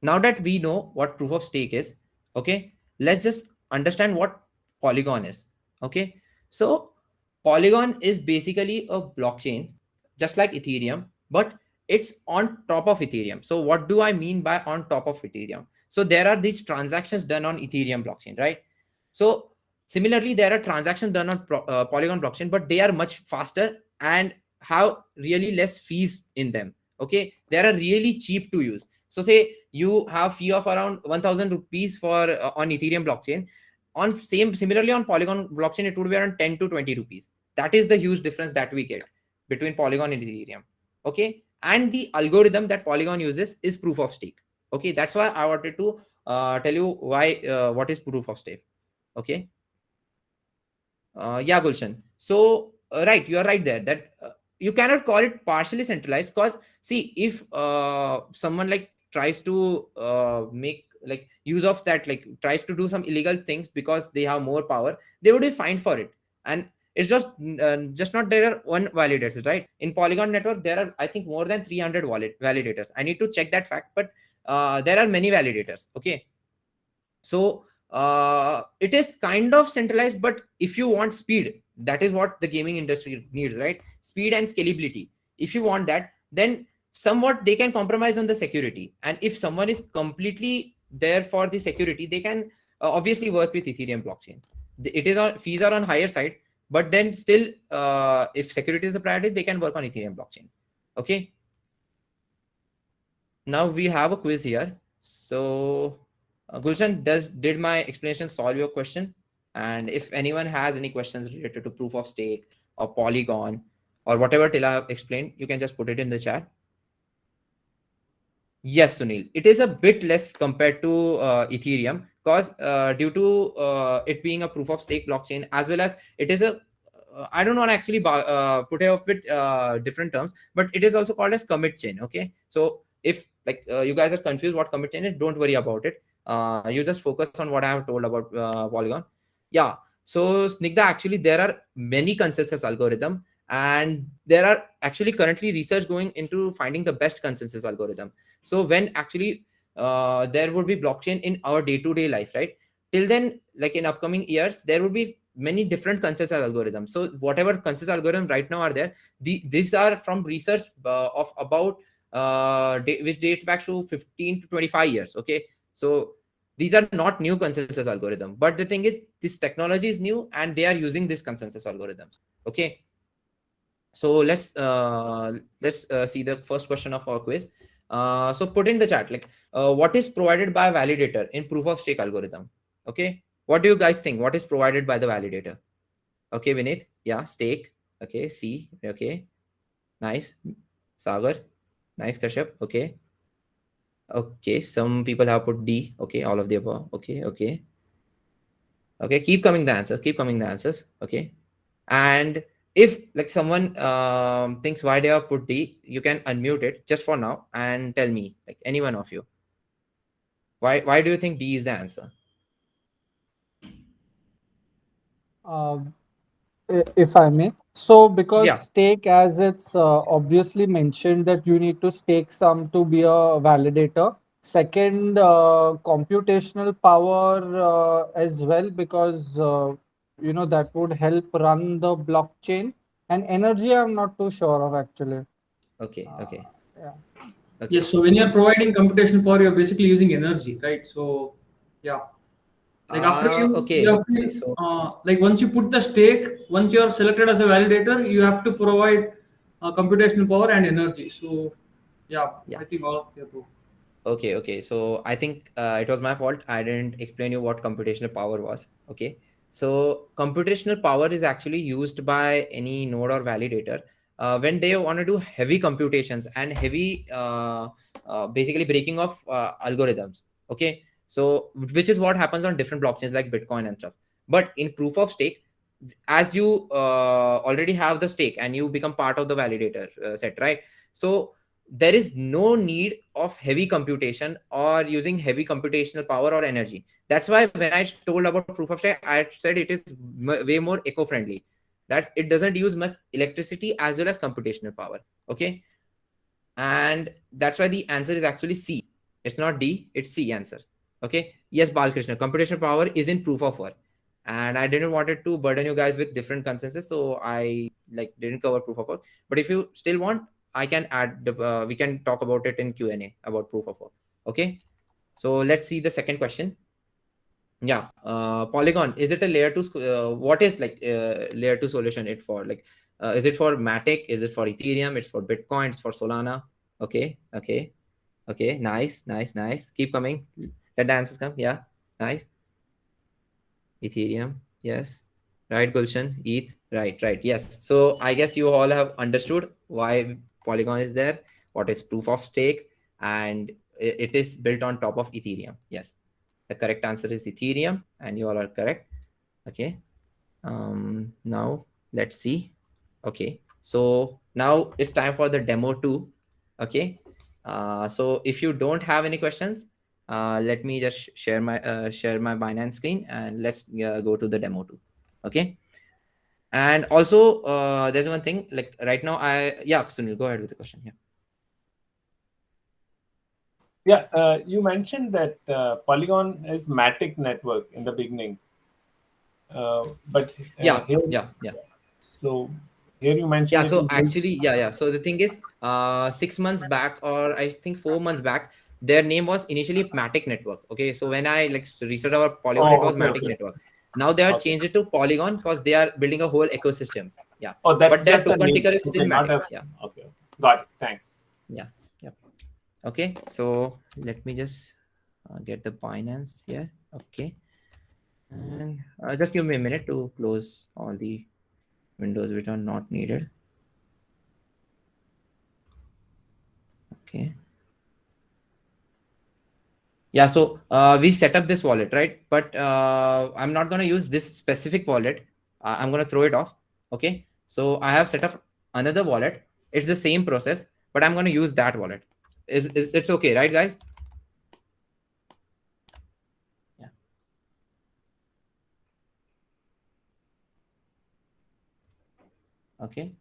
Speaker 2: now that we know what proof of stake is, okay, let's just understand what Polygon is. Okay, so Polygon is basically a blockchain just like Ethereum, but it's on top of Ethereum. So what do I mean by on top of Ethereum? So there are these transactions done on Ethereum blockchain, right? So similarly, there are transactions done on Polygon blockchain, but they are much faster and have really less fees in them. Okay, they are really cheap to use. So say you have fee of around 1000 rupees for on Ethereum blockchain. On similarly on Polygon blockchain, it would be around 10 to 20 rupees. That is the huge difference that we get between Polygon and Ethereum. Okay, and the algorithm that Polygon uses is proof of stake. Okay, that's why I wanted to tell you why what is proof of stake. Okay, yeah, Gulshan. So right, you are right there that you cannot call it partially centralized, because see, if someone like tries to make like use of that, like tries to do some illegal things because they have more power, they would be fined for it. And it's just not there are one validators, right? In Polygon network there are, I think, more than 300 validators. I need to check that fact, but there are many validators. Okay, so it is kind of centralized, but if you want speed, that is what the gaming industry needs, right? Speed and scalability. If you want that, then somewhat they can compromise on the security. And if someone is completely there for the security, they can obviously work with Ethereum blockchain. It is on fees are on higher side, but then still if security is the priority, they can work on Ethereum blockchain. Okay, now we have a quiz here. So Gulshan, did my explanation solve your question? And if anyone has any questions related to proof of stake or Polygon or whatever till I have explained, you can just put it in the chat. Yes, Sunil, it is a bit less compared to Ethereum, because due to it being a proof of stake blockchain, as well as it is a I don't want to actually put it up with different terms, but it is also called as commit chain. Okay, so if like you guys are confused what commit chain is, don't worry about it. You just focus on what I have told about Polygon. Yeah, so Snigdha, actually there are many consensus algorithm, and there are actually currently research going into finding the best consensus algorithm. So when actually there would be blockchain in our day-to-day life, right? Till then, like in upcoming years, there would be many different consensus algorithms. So whatever consensus algorithm right now are there, these are from research of about which dates back to 15 to 25 years. Okay, so these are not new consensus algorithm, but the thing is this technology is new and they are using these consensus algorithms. Okay, so let's see the first question of our quiz. So put in the chat like what is provided by validator in proof of stake algorithm. Okay, what do you guys think? What is provided by the validator? Okay, Vinith, yeah, stake. Okay, C. Okay, nice. Sagar, nice. Kashyap, okay. Okay, some people have put D. Okay, all of the above. Okay, okay. Okay, keep coming the answers. Okay, and if like someone thinks why they have put D, you can unmute it just for now and tell me, like any one of you, why do you think D is the answer?
Speaker 4: If I may. So, because
Speaker 2: Yeah.
Speaker 4: stake, as it's obviously mentioned that you need to stake some to be a validator. Second, computational power as well, because that would help run the blockchain. And energy, I'm not too sure of actually.
Speaker 2: Okay.
Speaker 4: Yeah.
Speaker 2: Okay.
Speaker 6: Yes, so when you're providing computational power, you're basically using energy, right? So, yeah. Like after you
Speaker 2: Okay.
Speaker 6: have to,
Speaker 2: So
Speaker 6: like once you put the stake, once you are selected as a validator, you have to provide computational power and energy. So, yeah,
Speaker 2: yeah.
Speaker 6: I think all of the above.
Speaker 2: Okay. So I think it was my fault. I didn't explain you what computational power was. Okay. So computational power is actually used by any node or validator when they want to do heavy computations and heavy, basically breaking of algorithms. Okay. So which is what happens on different blockchains like Bitcoin and stuff. But in proof of stake, as you already have the stake and you become part of the validator set, right? So there is no need of heavy computation or using heavy computational power or energy. That's why when I told about proof of stake, I said it is way more eco-friendly, that it doesn't use much electricity as well as computational power. Okay, and that's why the answer is actually C. It's not D, it's C answer. Okay, yes, Balkrishna, computational power is in proof of work, and I didn't wanted to burden you guys with different consensus, so I like didn't cover proof of work. But if you still want, I can add we can talk about it in Q&A about proof of work. Okay, so let's see the second question. Yeah, Polygon, is it a layer 2 what is like layer 2 solution it for? Like is it for Matic, is it for Ethereum, it's for Bitcoin, it's for Solana? Okay, nice, keep coming, let the answers come. Yeah, nice. Ethereum, yes. Right, Gulshan, ETH, right, yes. So I guess you all have understood why Polygon is there, what is proof of stake, and it is built on top of Ethereum. Yes, the correct answer is Ethereum, and you all are correct. Okay, now let's see. Okay, so now it's time for the demo 2. Okay, so if you don't have any questions, let me just share my Binance screen, and let's go to the demo 2. Okay, and also there's one thing, like right now Sunil, go ahead with the question.
Speaker 3: You mentioned that Polygon is Matic network in the beginning, but
Speaker 2: Yeah.
Speaker 3: So here you mentioned
Speaker 2: So actually, so the thing is 6 months back, or I think 4 months back, their name was initially Matic Network. Okay, so when I like researched about Polygon, it was Matic Network. Now they have changed it to Polygon because they are building a whole ecosystem. Yeah.
Speaker 3: Oh, that's
Speaker 2: but their
Speaker 3: just the
Speaker 2: token
Speaker 3: name.
Speaker 2: ticker is still Matic.
Speaker 3: Okay, got it. Thanks.
Speaker 2: Yeah. Okay, so let me just get the Binance here. Okay, and just give me a minute to close all the windows which are not needed. Okay. Yeah, so we set up this wallet, right? But I'm not going to use this specific wallet. I'm going to throw it off. Okay, so I have set up another wallet. It's the same process, but I'm going to use that wallet. It's okay, right, guys? Yeah. Okay.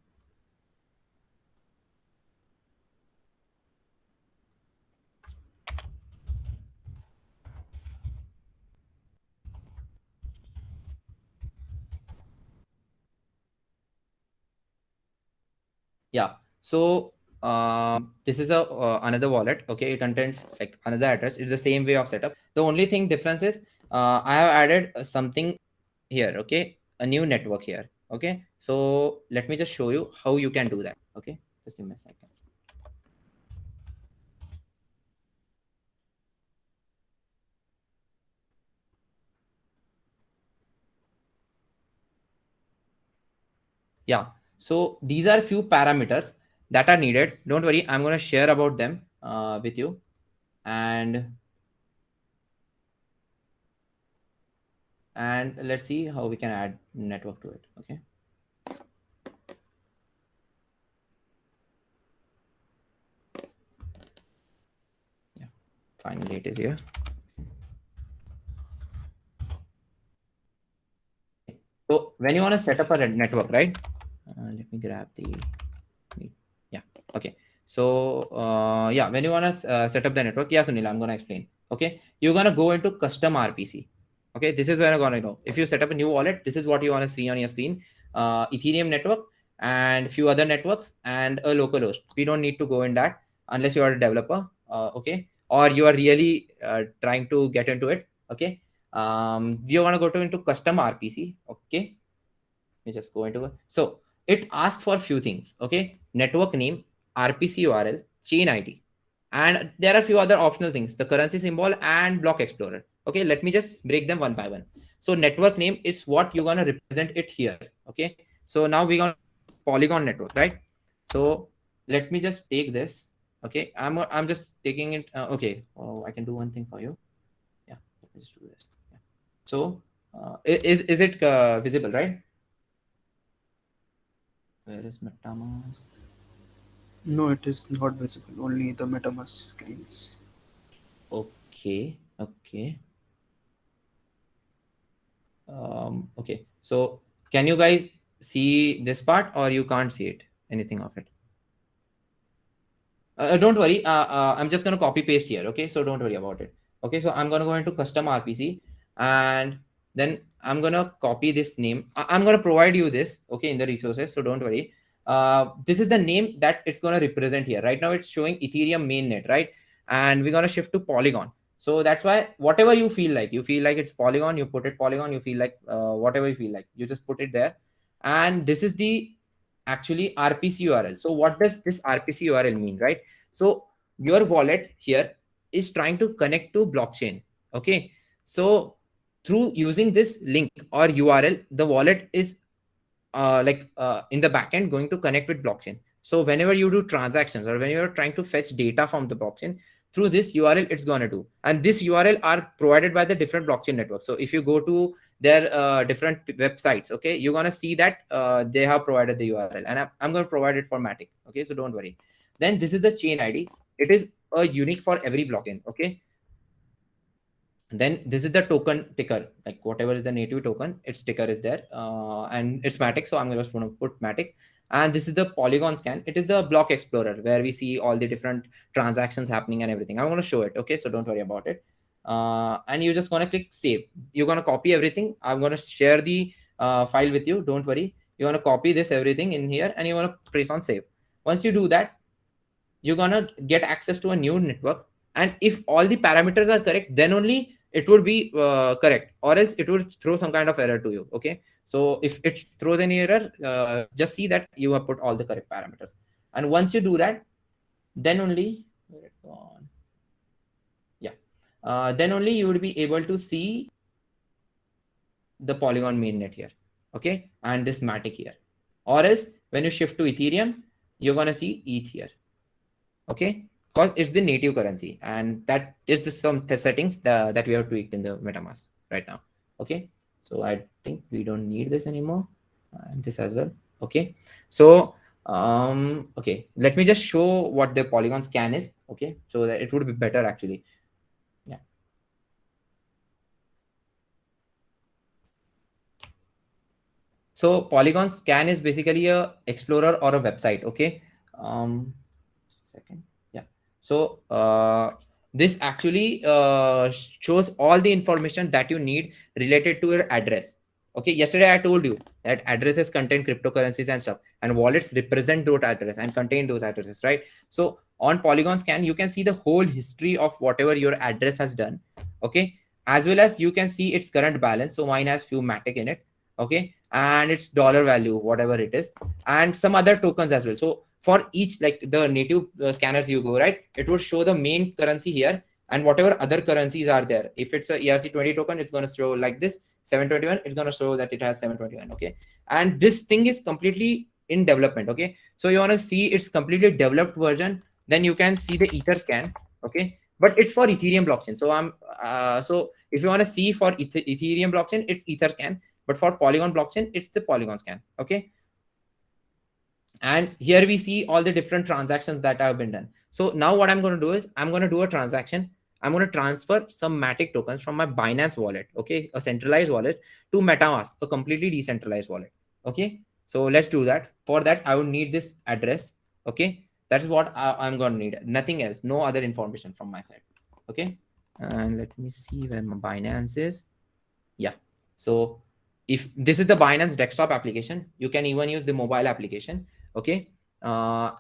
Speaker 2: Yeah, so this is a another wallet. Okay, it contains like another address. It's the same way of setup. The only thing difference is I have added something here. Okay, a new network here. Okay, so let me just show you how you can do that. Okay, just give me a second. Yeah, so these are few parameters that are needed. Don't worry, I'm going to share about them with you. and let's see how we can add network to it. Okay. Yeah, finally it is here. So when you want to set up a network, right? Let me grab the, yeah, okay. So yeah, when you want to set up the network, yeah, Sunil, I'm going to explain. Okay, you're going to go into custom RPC. Okay, this is where I'm going to go. If you set up a new wallet, this is what you want to see on your screen. Ethereum network and few other networks and a local host. We don't need to go in that unless you are a developer, okay, or you are really trying to get into it. Okay, you want to go to into custom RPC. Okay, we just go into it. So it asks for a few things. Okay, network name, RPC URL, chain ID, and there are a few other optional things, the currency symbol and block explorer. Okay, let me just break them one by one. So network name is what you're gonna represent it here. Okay, so now we're gonna Polygon network, right? So let me just take this. Okay, I'm just taking it. Okay, oh, I can do one thing for you. Yeah, let me just do this. Yeah. So is it visible, right? Where is MetaMask?
Speaker 7: No, it is not visible. Only the MetaMask screens.
Speaker 2: Okay. Okay. So can you guys see this part or you can't see it? Anything of it? Don't worry. I'm just gonna copy paste here. Okay. So don't worry about it. Okay. So I'm gonna go into custom RPC and then I'm gonna copy this name. I'm gonna provide you this. Okay, in the resources. So don't worry. This is the name that it's gonna represent here. Right now it's showing Ethereum mainnet, right? And we're gonna shift to Polygon. So that's why whatever you feel like it's Polygon, you put it Polygon. You feel like whatever you feel like, you just put it there. And this is the actually RPC URL. So what does this RPC URL mean, right? So your wallet here is trying to connect to blockchain. Okay. So through using this link or URL, the wallet is in the backend going to connect with blockchain. So whenever you do transactions or when you're trying to fetch data from the blockchain, through this URL it's going to do. And this URL are provided by the different blockchain networks. So if you go to their different websites, okay, you're going to see that they have provided the URL, and I'm going to provide it for Matic. Okay, so don't worry. Then this is the chain ID. It is a unique for every blockchain. Okay. Then this is the token ticker, like whatever is the native token, its ticker is there, and it's Matic. So I'm just going to put Matic. And this is the Polygon scan. It is the block explorer where we see all the different transactions happening and everything. I'm going to show it. Okay, so don't worry about it. And you're just going to click save. You're going to copy everything. I'm going to share the file with you. Don't worry. You're going to copy this everything in here and you're going to press on save. Once you do that, you're going to get access to a new network. And if all the parameters are correct, then only it would be correct, or else it would throw some kind of error to you. Okay. So if it throws any error, just see that you have put all the correct parameters. And once you do that, then only, where it gone? Yeah. Then only you would be able to see the Polygon mainnet here. Okay. And this Matic here. Or else when you shift to Ethereum, you're going to see ETH here. Okay. Because it's the native currency, and that is some settings that we have tweaked in the MetaMask right now. Okay. So I think we don't need this anymore, and this as well. Okay. So okay, let me just show what the Polygon scan is. Okay, so that it would be better actually. Yeah. So Polygon scan is basically a explorer or a website. Okay. Second. Yeah. So this actually shows all the information that you need related to your address. Okay, yesterday I told you that addresses contain cryptocurrencies and stuff, and wallets represent those addresses and contain those addresses, right? So on Polygon scan, you can see the whole history of whatever your address has done. Okay, as well as you can see its current balance. So mine has few Matic in it. Okay, and its dollar value, whatever it is, and some other tokens as well. So for each, like the native scanners you go, right, it would show the main currency here and whatever other currencies are there. If it's a ERC20 token, it's going to show like this 721, it's going to show that it has 721. Okay, and this thing is completely in development. Okay, so you want to see its completely developed version, then you can see the Ether scan. Okay, but it's for Ethereum blockchain. So so if you want to see for Ethereum blockchain, it's Etherscan, but for Polygon blockchain, it's the Polygon scan. Okay. And here we see all the different transactions that have been done. So now what I'm going to do is I'm going to do a transaction. I'm going to transfer some Matic tokens from my Binance wallet, okay, a centralized wallet, to MetaMask, a completely decentralized wallet. Okay. So let's do that. For that, I would need this address. Okay. That's what I'm going to need. Nothing else. No other information from my side. Okay. And let me see where my Binance is. Yeah. So if this is the Binance desktop application, you can even use the mobile application. Okay.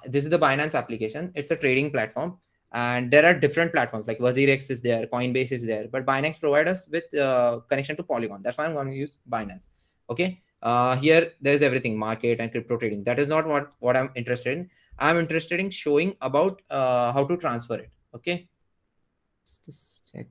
Speaker 2: This is the Binance application. It's a trading platform. And there are different platforms like WazirX is there, Coinbase is there, but Binance provides us with connection to Polygon. That's why I'm going to use Binance. Okay. Here there's everything, market and crypto trading. That is not what I'm interested in. I'm interested in showing about how to transfer it. Okay. Let's just check.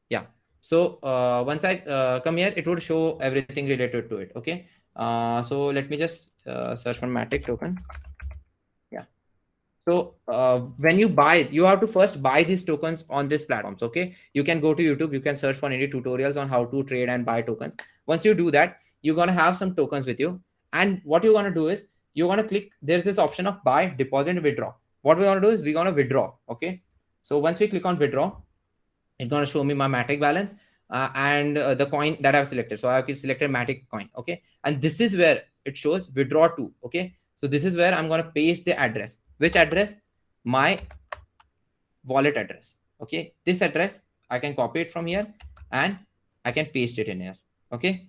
Speaker 2: Yeah. So once I come here, it would show everything related to it. Okay. So let me just search for Matic token. Yeah. So when you buy it, you have to first buy these tokens on these platforms. Okay. You can go to YouTube. You can search for any tutorials on how to trade and buy tokens. Once you do that, you're going to have some tokens with you. And what you're going to do is you're going to click, there's this option of buy, deposit, withdraw. What we're going to do is we're going to withdraw. Okay. So once we click on withdraw, it's going to show me my Matic balance and the coin that I've selected. So I've selected Matic coin. Okay. And this is where it shows withdraw to. Okay. So this is where I'm going to paste the address. Which address? My wallet address. Okay. This address, I can copy it from here and I can paste it in here. Okay.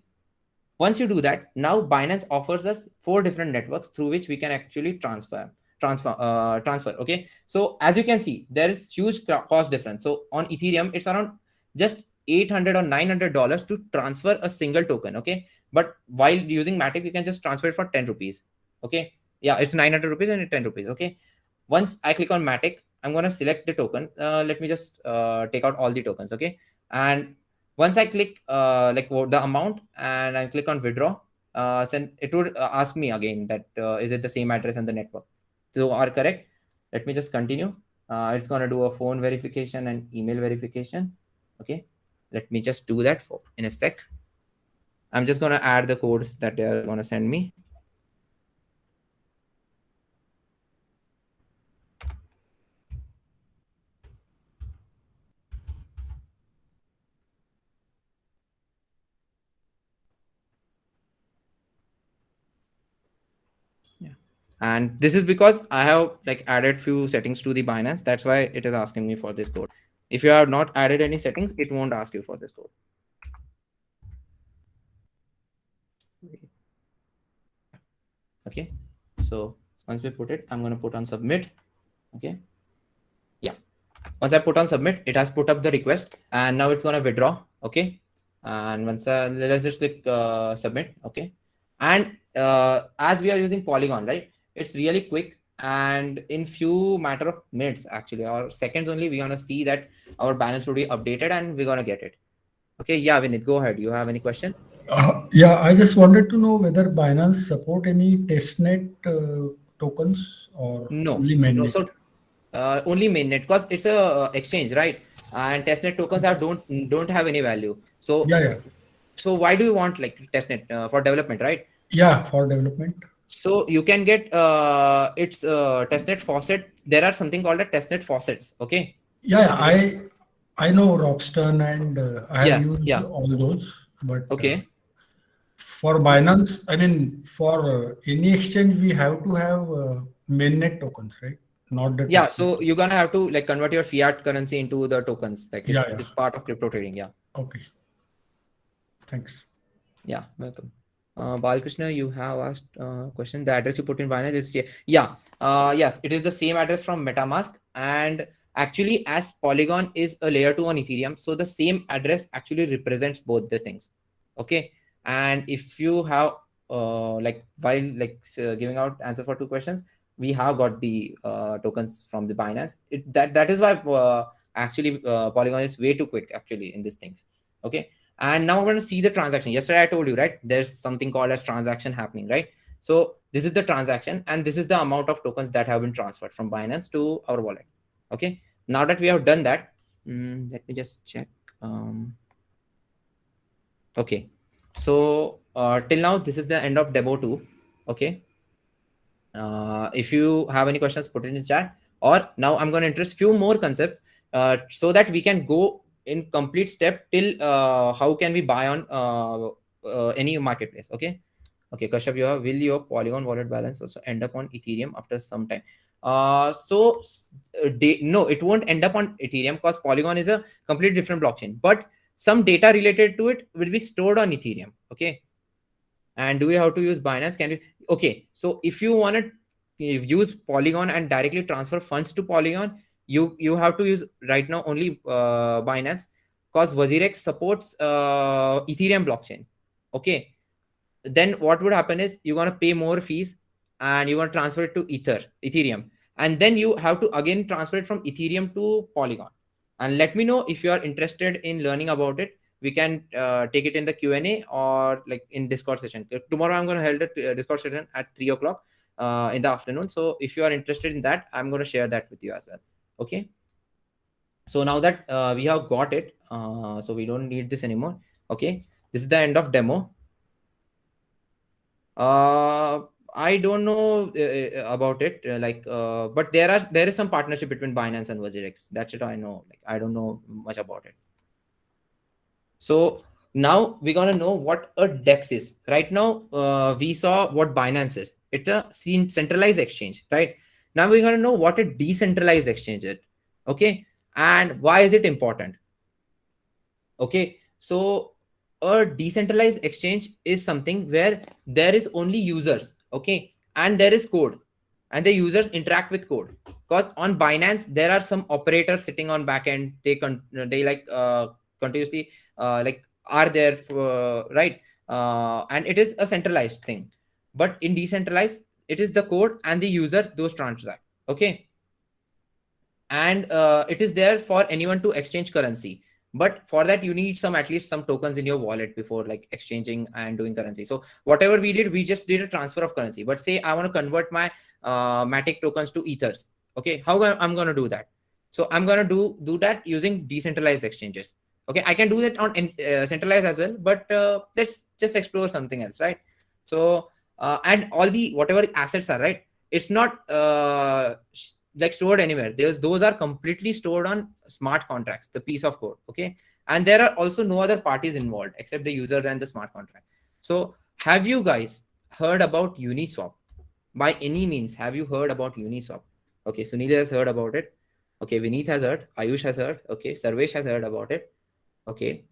Speaker 2: Once you do that, now Binance offers us 4 different networks through which we can actually transfer. Okay. So as you can see, there is huge cost difference. So on Ethereum, it's around just $800 or $900 to transfer a single token. Okay. But while using Matic, you can just transfer it for 10 rupees. Okay. Yeah, it's 900 rupees and 10 rupees. Okay. Once I click on Matic, I'm going to select the token. Let me just take out all the tokens. Okay. And once I click like the amount and I click on withdraw, then it would ask me again that is it the same address and the network? So are correct. Let me just continue. It's going to do a phone verification and email verification. Okay. Let me just do that in a sec. I'm just going to add the codes that they're going to send me. And this is because I have like added few settings to the Binance. That's why it is asking me for this code. If you have not added any settings, it won't ask you for this code. Okay. So once we put it, I'm going to put on submit. Okay. Yeah. Once I put on submit, it has put up the request and now it's going to withdraw. Okay. And once let's just click submit. Okay. And as we are using Polygon, right? It's really quick, and in few matter of minutes actually or seconds only, we're gonna see that our balance will be updated and we're gonna get it. Okay. Yeah, Vinit, go ahead. You have any question?
Speaker 8: Yeah, I just wanted to know whether Binance support any testnet tokens or
Speaker 2: No.
Speaker 8: only mainnet.
Speaker 2: No, so only mainnet, because it's a exchange, right? And testnet tokens don't have any value. So
Speaker 8: yeah.
Speaker 2: So why do you want like testnet for development, right?
Speaker 8: Yeah, for development.
Speaker 2: So you can get it's testnet faucet. There are something called a testnet faucets. Okay.
Speaker 8: Yeah, I know Rockstone and I have used all those. But
Speaker 2: okay.
Speaker 8: For Binance, I mean, for any exchange, we have to have mainnet tokens, right? Not the
Speaker 2: testnet. So you're gonna have to like convert your fiat currency into the tokens. Like it's part of crypto trading. Yeah.
Speaker 8: Okay. Thanks.
Speaker 2: Yeah, welcome. Balkrishna, you have asked a question. The address you put in Binance is yes, it is the same address from MetaMask, and actually as Polygon is a layer 2 on Ethereum, so the same address actually represents both the things. Okay. And if you have like while like giving out answer for 2 questions, we have got the tokens from the Binance. That is why actually Polygon is way too quick actually in these things. Okay. And now we're going to see the transaction. Yesterday I told you, right? There's something called as transaction happening, right? So this is the transaction, and this is the amount of tokens that have been transferred from Binance to our wallet. Okay. Now that we have done that, let me just check. Okay. So till now, this is the end of demo 2. Okay. If you have any questions, put it in the chat. Or now I'm going to introduce few more concepts so that we can go in complete step till how can we buy on any marketplace. Okay. Okay, Kashyap, will your Polygon wallet balance also end up on Ethereum after some time? No, it won't end up on Ethereum because Polygon is a completely different blockchain. But some data related to it will be stored on Ethereum. Okay. And do we have to use Binance? Can we? Okay. So if you want to use Polygon and directly transfer funds to Polygon, you have to use right now only Binance, because WazirX supports Ethereum blockchain. Okay. Then what would happen is you're going to pay more fees and you're going to transfer it to Ethereum. And then you have to again transfer it from Ethereum to Polygon. And let me know if you are interested in learning about it. We can take it in the Q&A or like in Discord session. Tomorrow I'm going to hold a Discord session at 3 o'clock in the afternoon. So if you are interested in that, I'm going to share that with you as well. Okay. So now that we have got it, so we don't need this anymore. Okay. This is the end of demo. I don't know about it, but there is some partnership between Binance and WazirX. That's it I know. Like I don't know much about it. So now we're gonna know what a DEX is. Right now, we saw what Binance is. It's a centralized exchange, right? Now we're gonna know what a decentralized exchange is. Okay, and why is it important? Okay, so a decentralized exchange is something where there is only users, okay, and there is code, and the users interact with code. Because on Binance there are some operators sitting on backend. They continuously are there for, right, and it is a centralized thing. But in decentralized, it is the code and the user, those transact. Okay, and it is there for anyone to exchange currency. But for that you need at least some tokens in your wallet before like exchanging and doing currency. So whatever we did, we just did a transfer of currency. But say I want to convert my Matic tokens to ethers. Okay, how I'm going to do that? So I'm going to do that using decentralized exchanges. Okay, I can do that on centralized as well, but let's just explore something else, right? So and all the whatever assets are, right, it's not like stored anywhere. Those are completely stored on smart contracts, the piece of code. Okay, and there are also no other parties involved except the user and the smart contract. So have you guys heard about Uniswap? By any means, have you heard about Uniswap? Okay, Sunil has heard about it. Okay, Vineet has heard. Ayush has heard. Okay, Sarvesh has heard about it. Okay,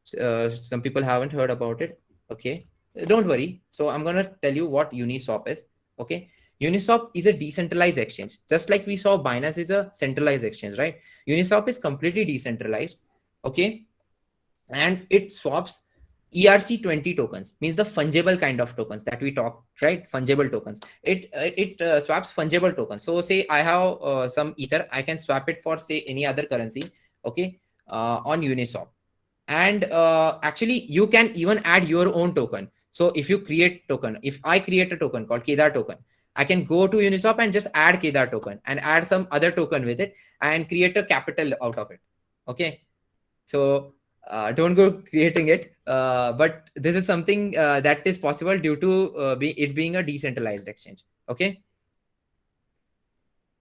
Speaker 2: some people haven't heard about it. Okay, don't worry. So I'm gonna tell you what Uniswap is. Okay, Uniswap is a decentralized exchange. Just like we saw Binance is a centralized exchange, right? Uniswap is completely decentralized. Okay, and it swaps ERC20 tokens, means the fungible kind of tokens that we talk, right? Fungible tokens. It swaps fungible tokens. So say I have some Ether, I can swap it for say any other currency. Okay, on Uniswap. And actually you can even add your own token. So if you create token, if I create a token called Kedar token, I can go to Uniswap and just add Kedar token and add some other token with it and create a capital out of it. Okay, so don't go creating it, but this is something that is possible due to it being a decentralized exchange. Okay,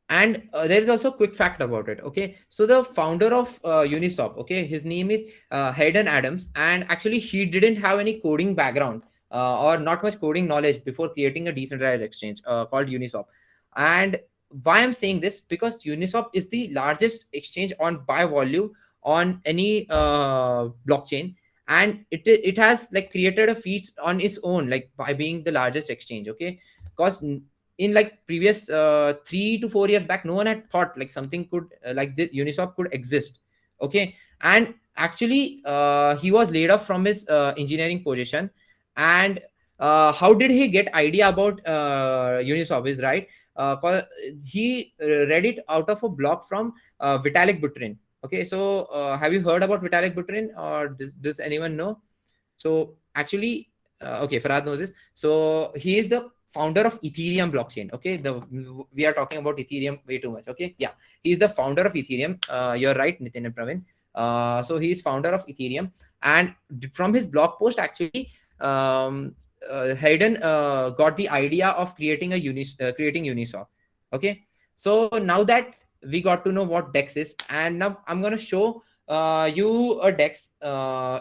Speaker 2: and there is also a quick fact about it. Okay, so the founder of Uniswap, okay, his name is Hayden Adams, and actually he didn't have any coding background or not much coding knowledge before creating a decentralized exchange called Uniswap. And why I'm saying this, because Uniswap is the largest exchange by volume on any blockchain, and it has like created a feat on its own, like by being the largest exchange. Okay, because in like previous 3 to 4 years back, no one had thought like something could like this Uniswap could exist. Okay, and actually he was laid off from his engineering position. And how did he get idea about Uniswap is right, he read it out of a blog from Vitalik Buterin. Okay, so have you heard about Vitalik Buterin, or does anyone know? So actually okay, Farhad knows this. So he is the founder of Ethereum blockchain. Okay, we are talking about Ethereum way too much. Okay, yeah, he's the founder of Ethereum. You're right, Nitin and Praveen. So he's founder of Ethereum, and from his blog post, actually, Hayden got the idea of creating Uniswap. Okay, so now that we got to know what DEX is, and now I'm gonna show you a DEX.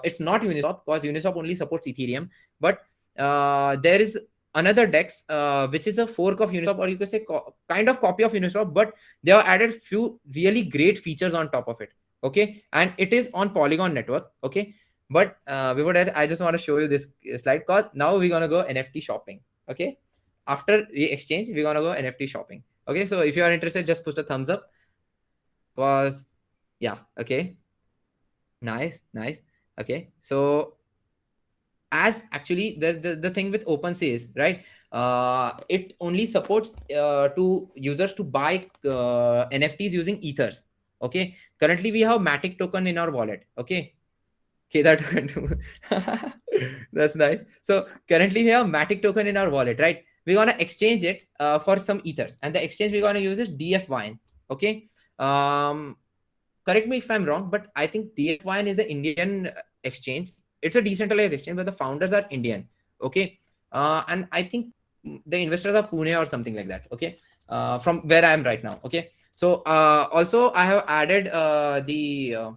Speaker 2: It's not Uniswap because Uniswap only supports Ethereum, but there is another DEX which is a fork of Uniswap, or you could say kind of copy of Uniswap, but they have added few really great features on top of it. Okay, and it is on Polygon network. Okay, but before that, I just want to show you this slide because now we're gonna go NFT shopping. Okay, after we exchange, we're gonna go NFT shopping. Okay, so if you are interested, just push the thumbs up. Because yeah, okay, nice. Okay, so as actually the thing with OpenSea is, right, it only supports to users to buy NFTs using ethers. Okay, currently we have Matic token in our wallet. Okay, that token too. That's nice. So currently we have Matic token in our wallet, right? We're gonna exchange it for some ethers, and the exchange we're gonna use is DFYN. Okay, correct me if I'm wrong, but I think DFYN is an Indian exchange. It's a decentralized exchange, but the founders are Indian. Okay, and I think the investors are Pune or something like that. Okay, from where I am right now. Okay, so also I have added the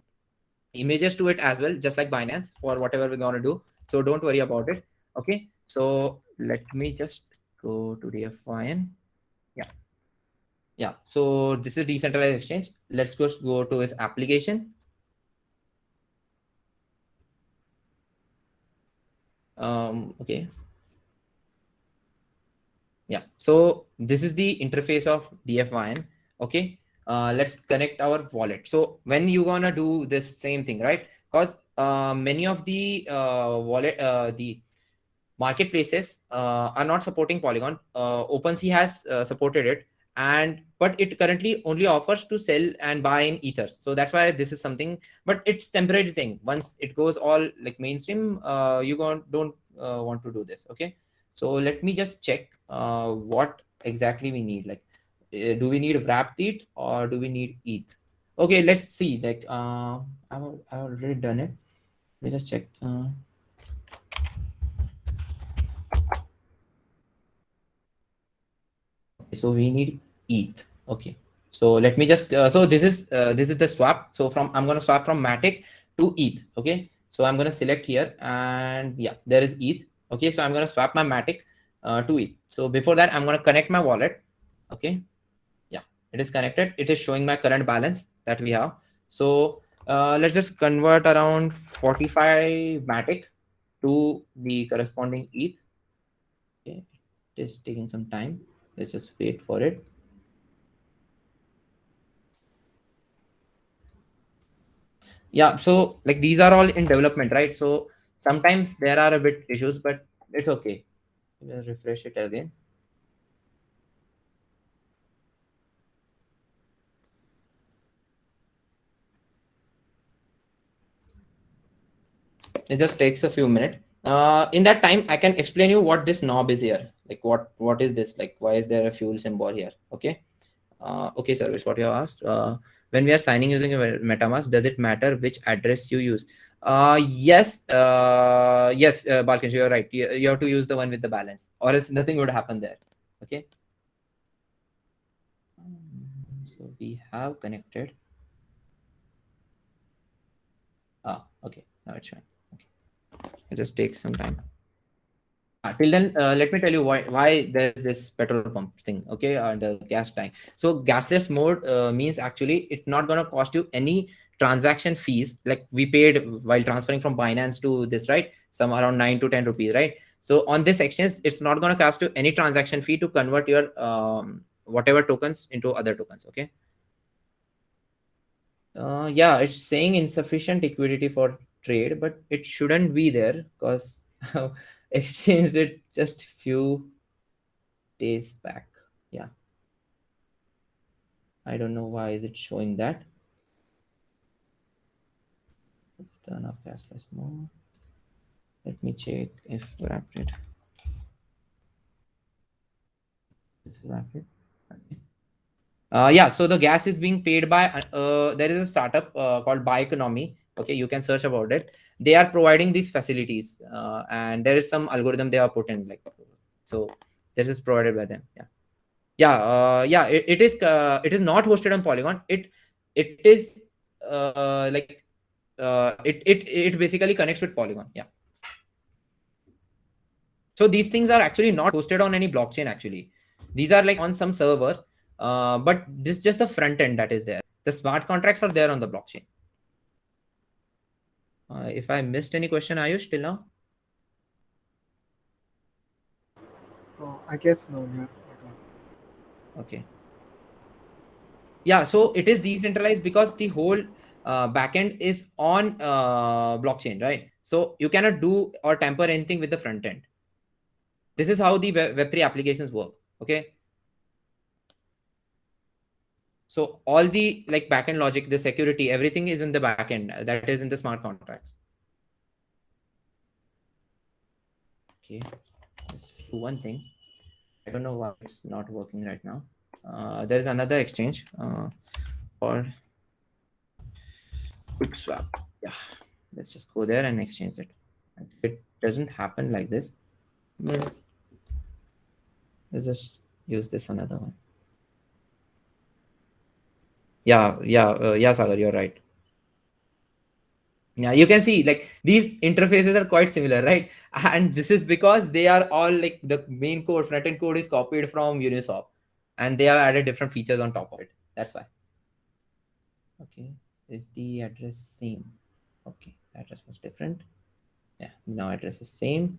Speaker 2: images to it as well, just like Binance, for whatever we're gonna do. So don't worry about it. Okay, so let me just go to DFYN. Yeah, so this is decentralized exchange. Let's go to his application. Okay. Yeah, so this is the interface of DFYN. Okay, let's connect our wallet. So when you gonna do this same thing, right? Because many of the the marketplaces are not supporting Polygon. OpenSea has supported it, but it currently only offers to sell and buy in ethers. So that's why this is something, but it's temporary thing. Once it goes all like mainstream, you don't want to do this. Okay, so let me just check what exactly we need. Like, do we need wrapped ETH or do we need ETH? Okay, let's see. Like, I've already done it. Let me just check. So we need ETH. Okay, so let me just so this is the swap. So I'm going to swap from Matic to ETH. Okay, so I'm going to select here, and yeah, there is ETH. Okay, so I'm going to swap my Matic to ETH. So before that, I'm going to connect my wallet. Okay, yeah, it is connected. It is showing my current balance that we have. So let's just convert around 45 Matic to the corresponding ETH. Okay, it is taking some time. Let's just wait for it. Yeah, so like these are all in development, right? So sometimes there are a bit issues, but it's okay. Let's refresh it again. It just takes a few minutes. In that time, I can explain you what this knob is here. Like what is this? Like, why is there a fuel symbol here? Okay. Okay, Service, what you have asked. When we are signing using a MetaMask, does it matter which address you use? Yes, Balkesh, you're right. You have to use the one with the balance, or else nothing would happen there. Okay. So we have connected. Okay, now it's fine. Okay, it just takes some time. Till then, let me tell you why there's this petrol pump thing, okay, and the gas tank. So gasless mode means actually it's not going to cost you any transaction fees like we paid while transferring from Binance to this, right? Some around 9 to 10 rupees, right? So on this exchange, it's not going to cost you any transaction fee to convert your whatever tokens into other tokens, okay? Yeah, it's saying insufficient liquidity for trade, but it shouldn't be there because exchanged it just few days back. Yeah, I don't know why is it showing that. Let's turn off cashless mode. Let me check if wrapped it. It's rapid. Okay. Yeah, so the gas is being paid by there is a startup called Bioeconomy. Okay, you can search about it. They are providing these facilities, and there is some algorithm they are put in, like, so this is provided by them. Yeah. It is not hosted on Polygon. It is like it basically connects with Polygon. Yeah. So these things are actually not hosted on any blockchain. Actually, these are like on some server. But this is just the front end that is there. The smart contracts are there on the blockchain. If I missed any question, Ayush, till now?
Speaker 7: Oh, I guess no. Yeah.
Speaker 2: Okay. Yeah, so it is decentralized because the whole backend is on blockchain, right? So you cannot do or tamper anything with the front end. This is how the Web3 applications work. Okay. So all the like backend logic, the security, everything is in the backend. That is in the smart contracts. Okay, let's do one thing. I don't know why it's not working right now. There is another exchange for QuickSwap. Yeah, let's just go there and exchange it. It doesn't happen like this. But let's just use this another one. Yeah, Sagar, you're right. Yeah, you can see like these interfaces are quite similar, right? And this is because they are all like the main code, front end code is copied from Uniswap, and they have added different features on top of it. That's why. Okay, is the address same? Okay, the address was different. Yeah, now address is same.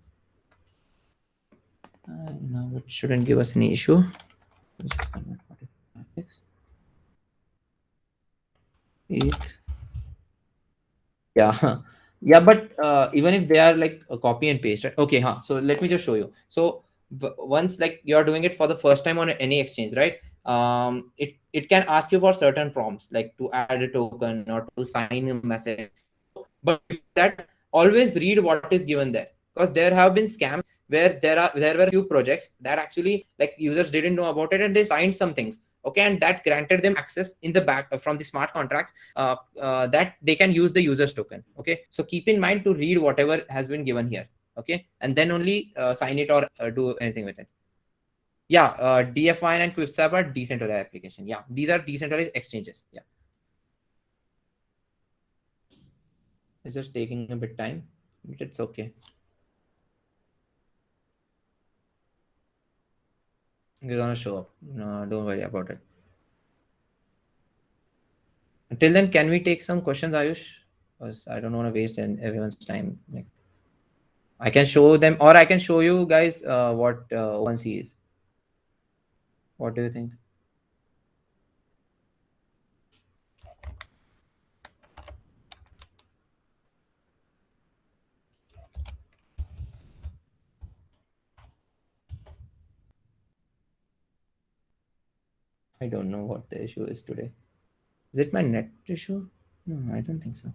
Speaker 2: Now it shouldn't give us any issue. Let's just convert what it matrix. 8. Yeah, but even if they are like a copy and paste, right? Okay, so let me just show you. So once like you're doing it for the first time on any exchange, right? It can ask you for certain prompts, like to add a token or to sign a message. But that always read what is given there, because there have been scams where there were few projects that actually like users didn't know about it and they signed some things. Okay, and that granted them access in the back from the smart contracts that they can use the user's token. Okay, so keep in mind to read whatever has been given here. Okay, and then only sign it or do anything with it. Yeah, DFI and QuickSwap are decentralized application. Yeah, these are decentralized exchanges. Yeah, it's just taking a bit time, but it's okay. It's gonna show up. No, don't worry about it. Until then, can we take some questions, Ayush? Because I don't want to waste everyone's time. Like, I can show them, or I can show you guys what OpenSea is. What do you think? I don't know what the issue is today. Is it my net issue? No, I don't think so.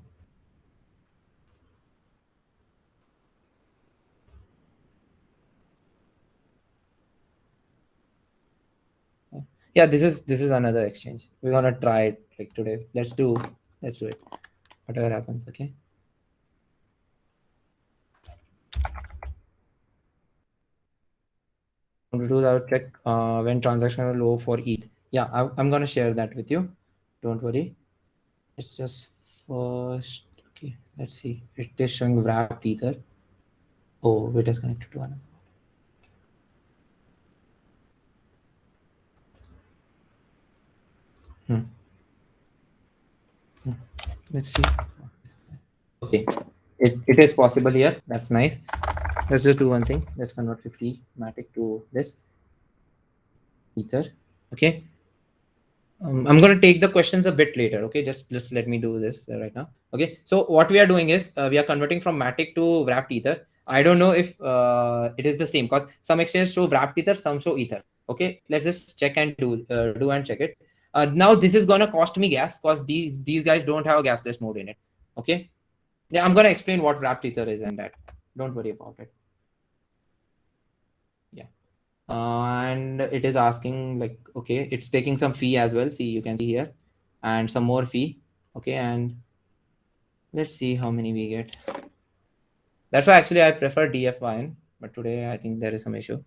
Speaker 2: Yeah, this is another exchange. We're gonna try it like today. Let's do it. Whatever happens, okay? To do that, check when transactions are low for ETH. Yeah, I'm gonna share that with you. Don't worry. It's just first. Okay, let's see. It is showing wrapped Ether. Oh, it is connected to another. Let's see. Okay, it is possible here. That's nice. Let's just do one thing. Let's convert 50 Matic to this Ether. Okay. I'm going to take the questions a bit later. Okay, just let me do this right now. Okay, so what we are doing is we are converting from Matic to wrapped Ether. I don't know if it is the same, because some exchanges show wrapped Ether, some show Ether. Okay, let's just check and do and check it. Now this is gonna cost me gas, because these guys don't have a gasless mode in it. Okay, yeah, I'm gonna explain what wrapped Ether is and that. Don't worry about it. Yeah, And it is asking like, okay, it's taking some fee as well. See, you can see here, and some more fee. Okay, and let's see how many we get. That's why actually I prefer DFYN, but today I think there is some issue.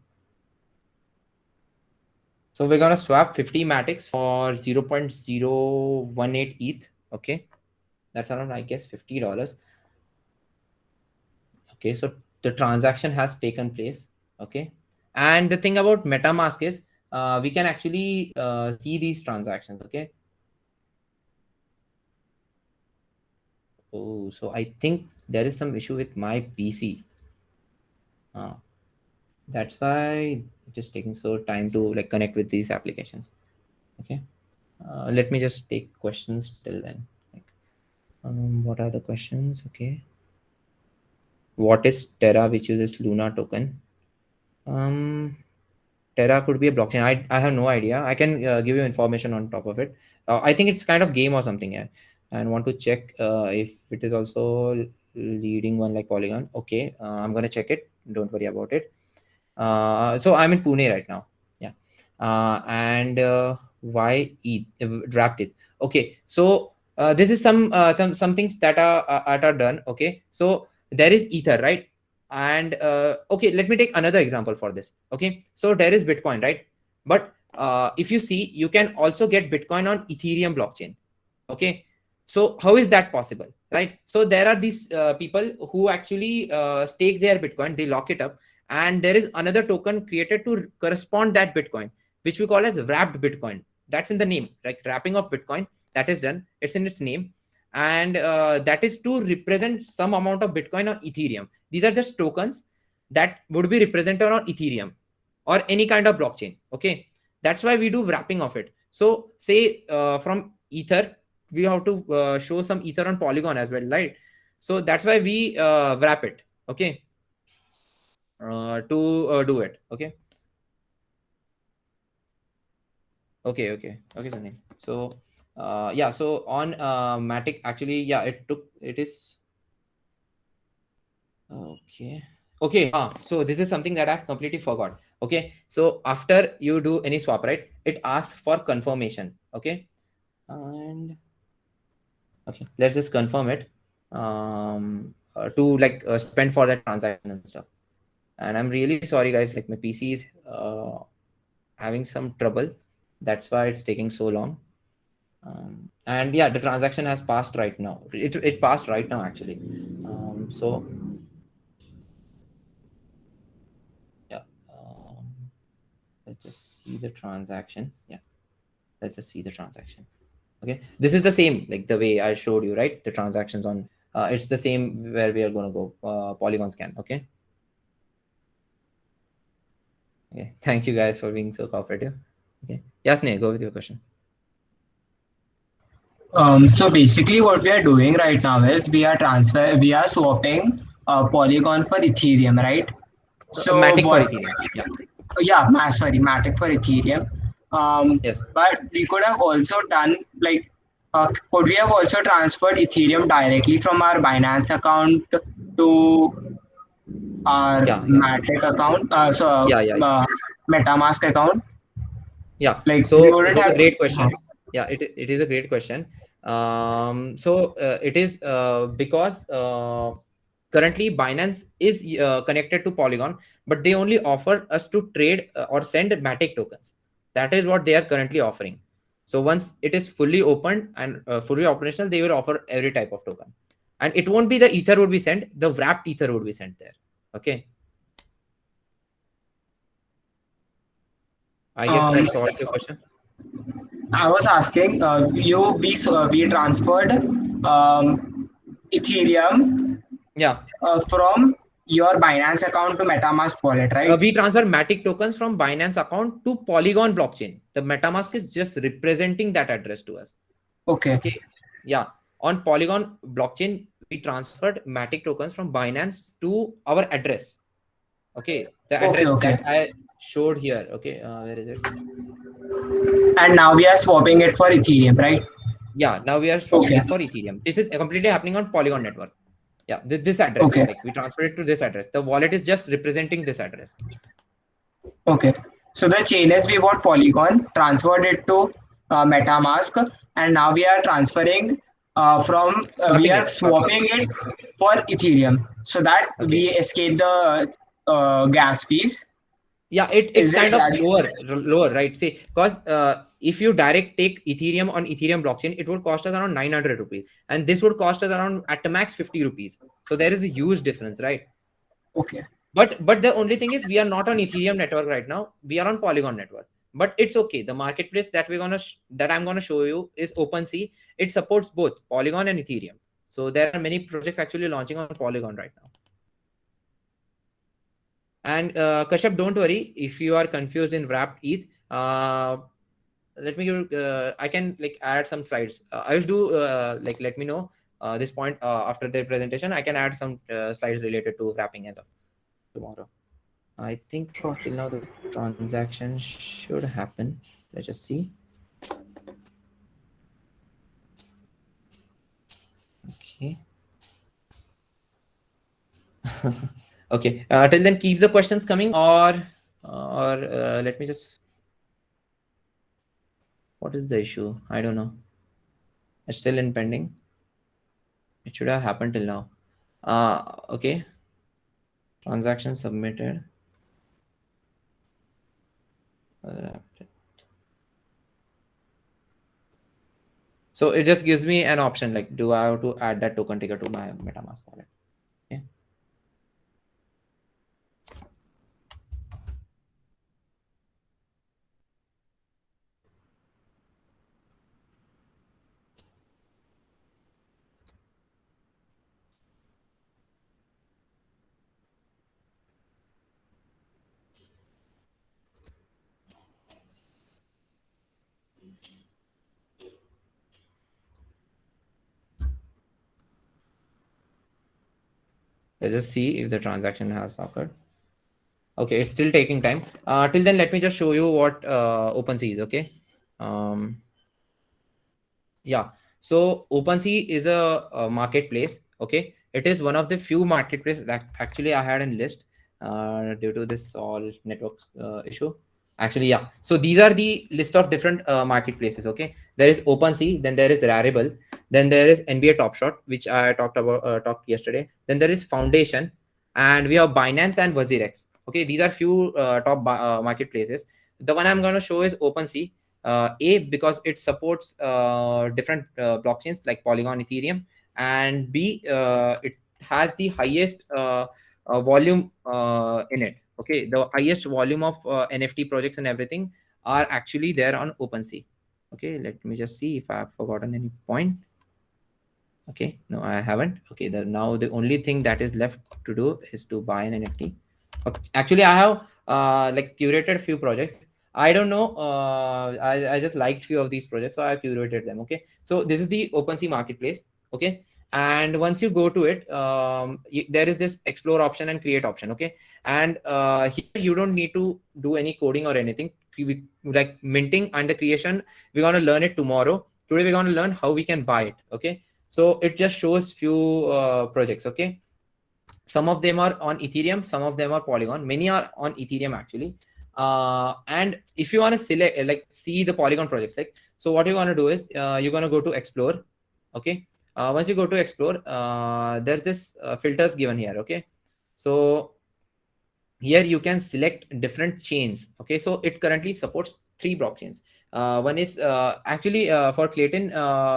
Speaker 2: So we're gonna swap 50 Matics for 0.018 ETH. Okay, that's around, I guess, $50. Okay, so the transaction has taken place. Okay, and the thing about MetaMask is we can actually see these transactions. Okay. Oh, so I think there is some issue with my PC. That's why it is taking so time to like connect with these applications. Okay, let me just take questions till then. Like, what are the questions? Okay, what is Terra, which uses Luna token? Terra could be a blockchain. I have no idea. I can give you information on top of it. I think it's kind of game or something. Yeah, and want to check if it is also leading one like Polygon. Okay, I'm gonna check it. Don't worry about it. So I'm in Pune right now. Yeah, and why wrapped it? Okay, so this is some things that are done. Okay, so there is Ether, right? And okay, let me take another example for this. Okay, so there is Bitcoin, right? But if you see, you can also get Bitcoin on Ethereum blockchain. Okay, so how is that possible, right? So there are these people who actually stake their Bitcoin, they lock it up, and there is another token created to correspond that Bitcoin, which we call as wrapped Bitcoin. That's in the name, like wrapping of Bitcoin. That is done. It's in its name, and that is to represent some amount of Bitcoin on Ethereum. These are just tokens that would be represented on Ethereum or any kind of blockchain. Okay, that's why we do wrapping of it. So say from Ether, we have to show some Ether on Polygon as well, right? So that's why we wrap it. Okay, to do it. Okay. Okay, Sunil. So yeah, so on Matic, actually, yeah, it is okay. So this is something that I've completely forgot. Okay, so after you do any swap, right, it asks for confirmation. Okay, and okay, let's just confirm it to like spend for that transaction and stuff. And I'm really sorry, guys, like my PC is having some trouble. That's why it's taking so long. And yeah, the transaction has passed right now. It passed right now, actually. So yeah, let's just see the transaction. Yeah, let's just see the transaction. Okay, this is the same, like the way I showed you, right? The transactions on it's the same where we are going to go Polygon scan. Okay. Okay, thank you guys for being so cooperative. Okay, Yasne, go with your question.
Speaker 9: So basically what we are doing right now is we are swapping Polygon for Ethereum, right? So
Speaker 2: Matic for Ethereum. Yeah.
Speaker 9: Matic for Ethereum.
Speaker 2: Yes.
Speaker 9: But we could have also done like, could we have also transferred Ethereum directly from our Binance account to our Matic account? MetaMask account.
Speaker 2: Yeah.
Speaker 9: Like,
Speaker 2: so it is a great question. Yeah, it is a great question. So it is because currently Binance is connected to Polygon, but they only offer us to trade or send Matic tokens. That is what they are currently offering. So once it is fully opened and fully operational, they will offer every type of token. And it won't be the Ether would be sent, the wrapped Ether would be sent there. Okay. I guess that solves your question.
Speaker 9: I was asking, we transferred Ethereum from your Binance account to MetaMask wallet, right?
Speaker 2: We transfer Matic tokens from Binance account to Polygon blockchain. The MetaMask is just representing that address to us.
Speaker 9: Okay.
Speaker 2: Yeah. On Polygon blockchain, we transferred Matic tokens from Binance to our address. Okay. The address that I showed here. Okay. Where is it?
Speaker 9: And now we are swapping it for Ethereum, right?
Speaker 2: Yeah. Now we are swapping it for Ethereum. This is completely happening on Polygon network. Yeah. This address. Like we transfer it to this address. The wallet is just representing this address.
Speaker 9: Okay. So the chain as we bought Polygon, transferred it to MetaMask, and now we are transferring we are swapping it for Ethereum so that we escape the gas fees.
Speaker 2: Yeah, it's
Speaker 9: Is it
Speaker 2: kind of
Speaker 9: that?
Speaker 2: lower, right? See, because if you direct take Ethereum on Ethereum blockchain, it would cost us around 900 rupees, and this would cost us around at the max 50 rupees. So there is a huge difference, right?
Speaker 9: Okay.
Speaker 2: But the only thing is we are not on Ethereum network right now. We are on Polygon network. But it's okay. The marketplace that I'm gonna show you is OpenSea. It supports both Polygon and Ethereum. So there are many projects actually launching on Polygon right now. And Kashyap, don't worry if you are confused in wrapped ETH. Let me give. I can like add some slides. I used to like let me know this point after the presentation. I can add some slides related to wrapping as of tomorrow. I think till now the transaction should happen. Let's just see. Okay. Okay. Till then, keep the questions coming, or let me just. What is the issue? I don't know. It's still in pending. It should have happened till now. Okay. Transaction submitted. So it just gives me an option like, do I have to add that token ticker to my MetaMask wallet? Okay. Let's just see if the transaction has occurred. Okay, it's still taking time. Till then, let me just show you what OpenSea is. Okay. Yeah. So OpenSea is a marketplace. Okay. It is one of the few marketplaces that actually I had in list due to this all network issue. Actually, yeah. So these are the list of different marketplaces. Okay. There is OpenSea, then there is Rarible, then there is NBA Top Shot, which I talked yesterday. Then there is Foundation, and we have Binance and WazirX. Okay, these are few top marketplaces. The one I'm going to show is OpenSea. Because it supports different blockchains like Polygon, Ethereum, and B, it has the highest volume in it. Okay, the highest volume of NFT projects and everything are actually there on OpenSea. Okay, let me just see if I have forgotten any point. Okay, no, I haven't. Okay, now the only thing that is left to do is to buy an NFT. Okay. Actually, I have like curated a few projects. I don't know. I just liked few of these projects, so I curated them. Okay, so this is the OpenSea marketplace. Okay, and once you go to it, there is this explore option and create option. Okay, and here you don't need to do any coding or anything. Like minting and the creation, we're gonna learn it tomorrow. Today we're gonna learn how we can buy it. Okay, so it just shows few projects. Okay, some of them are on Ethereum, some of them are Polygon, many are on Ethereum actually. And if you want to select like see the Polygon projects, like, so what you're going to do is you're going to go to explore. Okay, once you go to explore, there's this filters given here. Okay, so here you can select different chains. Okay, so it currently supports 3 blockchains. One is actually for Clayton,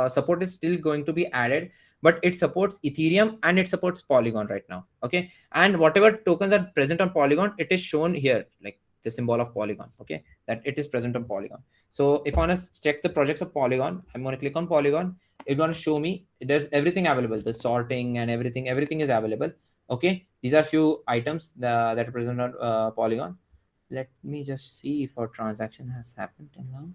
Speaker 2: support is still going to be added, but it supports Ethereum and it supports Polygon right now. Okay, and whatever tokens are present on Polygon, it is shown here, like the symbol of Polygon. Okay, that it is present on Polygon. So if I want to check the projects of Polygon, I'm going to click on Polygon. It's going to show me there's everything available, the sorting and everything is available. Okay, these are few items that are present on Polygon. Let me just see if our transaction has happened till now.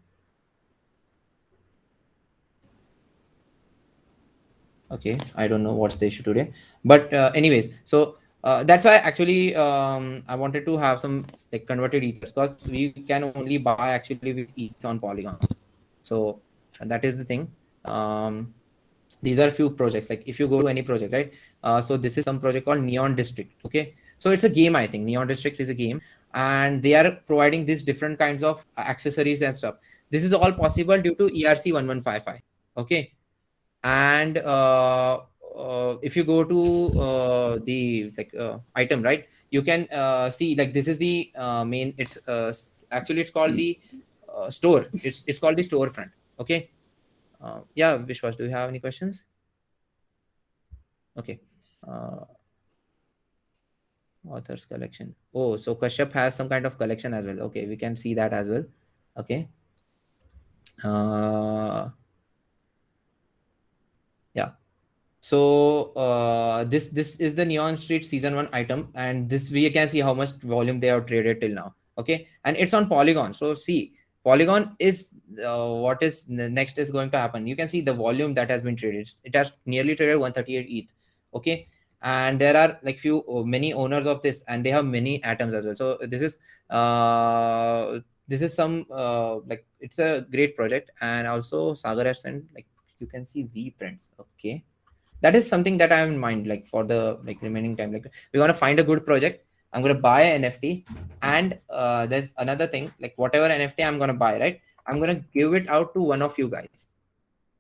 Speaker 2: Okay, I don't know what's the issue today, but anyways, so that's why actually I wanted to have some like converted ethers, because we can only buy actually with ETH on Polygon. So that is the thing. These are few projects. Like if you go to any project, right? So this is some project called Neon District. Okay, so it's a game. I think Neon District is a game. and they are providing these different kinds of accessories and stuff. This is all possible due to ERC 1155. Okay. And if you go to the item, right, you can see like this is the main. It's actually it's called the store. It's called the storefront. Okay. Yeah, Vishwas, do you have any questions? Okay. Authors collection. Oh, so Kashyap has some kind of collection as well. Okay, we can see that as well. Okay. Yeah. So this is the Neon Street season 1 item, and this we can see how much volume they have traded till now. Okay, and it's on Polygon. So see, Polygon is what is next is going to happen. You can see the volume that has been traded. It has nearly traded 138 ETH. Okay, and there are like many owners of this, and they have many atoms as well. So this is some like it's a great project. And also Sagar has sent, like, you can see V prints. Okay, that is something that I have in mind, like for the remaining time. Like, we're gonna find a good project. I'm gonna buy an NFT, and there's another thing, like whatever NFT I'm gonna buy, right, I'm gonna give it out to one of you guys.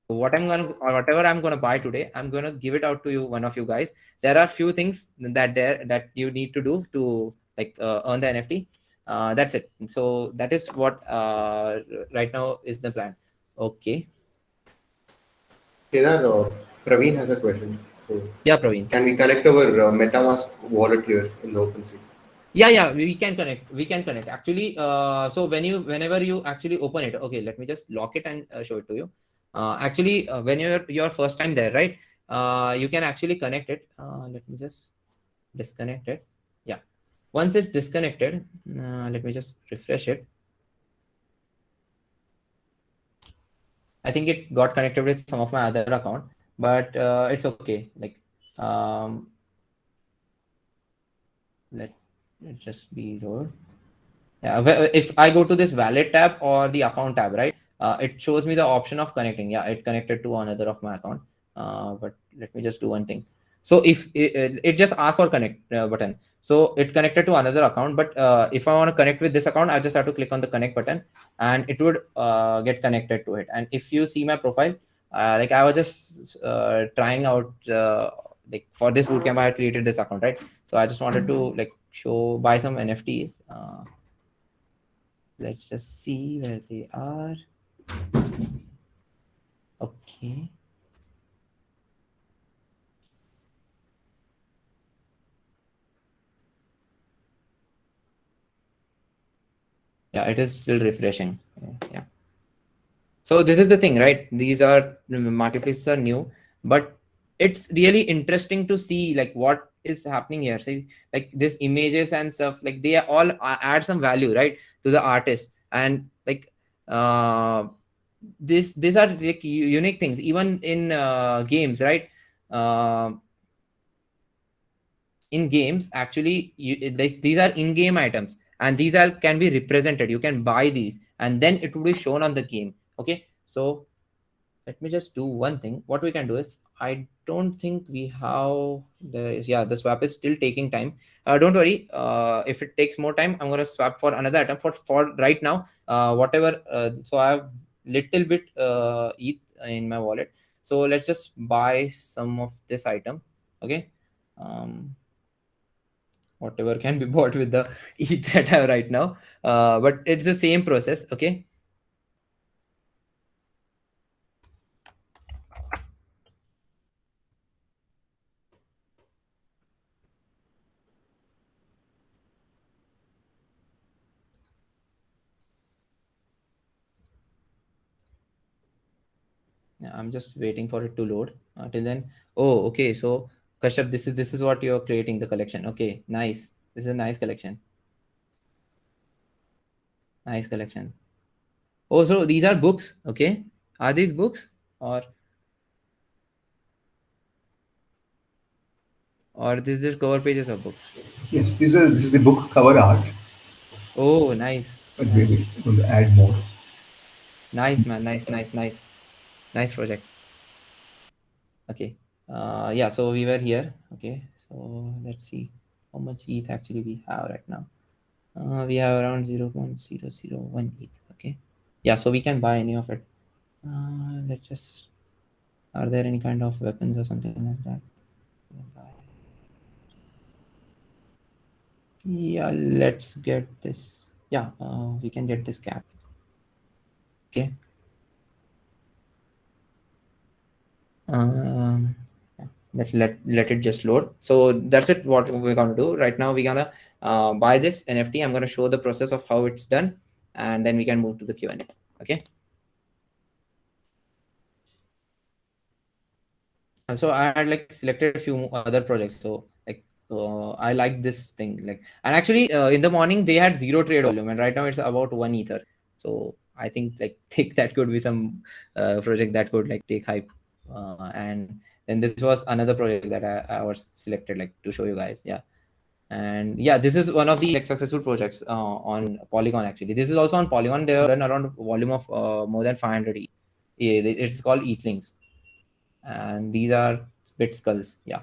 Speaker 2: So whatever I'm gonna buy today, I'm gonna give it out to you, one of you guys. There are few things that you need to do to earn the NFT. That's it. So that is what right now is the plan. Okay.
Speaker 5: Kedar, Praveen has a question. So
Speaker 2: Yeah, Praveen.
Speaker 5: can we connect our MetaMask wallet here in the OpenSea?
Speaker 2: Yeah, we can connect actually. So whenever you actually open it, okay, let me just lock it and show it to you. Actually, when you're first time there, right, you can actually connect it. Let me just disconnect it. Yeah, once it's disconnected, let me just refresh it. I think it got connected with some of my other account, but it's okay. Like, let it just be lower. Yeah, if I go to this wallet tab or the account tab, right, it shows me the option of connecting. Yeah, it connected to another of my account. But let me just do one thing. So if it just asks for connect button, so it connected to another account. But if I want to connect with this account, I just have to click on the connect button, and it would get connected to it. And if you see my profile, like I was just trying out like for this bootcamp, I had created this account, right? So I just wanted to buy some NFTs. Let's just see where they are. Okay. Yeah, it is still refreshing. Yeah. So this is the thing, right? These are marketplaces are new, but it's really interesting to see like what is happening here. See, like this images and stuff, like they all add some value, right, to the artist. And like these are like unique things, even in games, right? In games, actually, these are in-game items, and these are can be represented. You can buy these, and then it will be shown on the game. Okay, so let me just do one thing. What we can do is, I don't think we have the swap is still taking time. Don't worry. If it takes more time, I'm gonna swap for another item. For right now, whatever. So I have little bit ETH in my wallet. So let's just buy some of this item. Okay. Whatever can be bought with the ETH that I have right now. But it's the same process. Okay. Yeah, I'm just waiting for it to load. Till then, oh, okay. So Kashyap, this is what you're creating, the collection. Okay, nice. This is a nice collection. Nice collection. Oh, so these are books. Okay, are these books or this is cover pages of books?
Speaker 10: Yes, this is the book cover art.
Speaker 2: Oh, nice.
Speaker 10: But we're going to add more.
Speaker 2: Nice, man. Nice project. Okay. Yeah. So we were here. Okay. So let's see how much ETH actually we have right now. We have around 0.001 ETH. Okay. Yeah, so we can buy any of it. Let's just. Are there any kind of weapons or something like that? Yeah, let's get this. Yeah, we can get this cap. Okay. Let it just load. So that's it. What we're gonna do right now, we're gonna buy this NFT. I'm gonna show the process of how it's done, and then we can move to the Q&A. Okay. So I had like selected a few other projects. So like I like this thing. Like, and actually in the morning they had 0 trade volume, and right now it's about 1 ether. So I think like that could be some project that could like take hype. And then this was another project that I was selected like to show you guys. Yeah. And yeah, this is one of the like successful projects on Polygon. Actually, this is also on Polygon. They have done around volume of more than 500 ETH. Yeah, it's called ETHLings, and these are bit skulls. Yeah.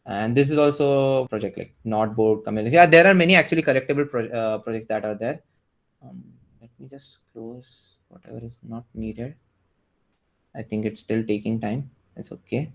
Speaker 2: And this is also project like not board community. Yeah, there are many actually collectible projects that are there. Let me just close whatever is not needed. I think it's still taking time. It's okay.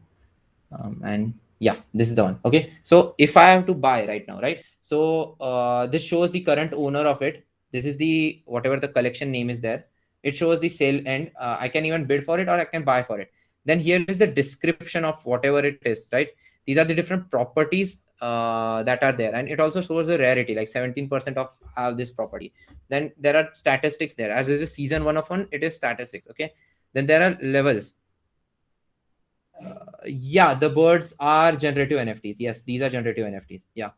Speaker 2: And yeah, this is the one. Okay, so if I have to buy right now, right? So this shows the current owner of it. This is the whatever the collection name is there. It shows the sale end. I can even bid for it or I can buy for it. Then here is the description of whatever it is, right? These are the different properties that are there, and it also shows the rarity, like 17% of have this property. Then there are statistics there. As this is season 1 of 1, it is statistics. Okay, then there are levels. Yeah, the birds are generative NFTs. Yes, these are generative NFTs. Yeah.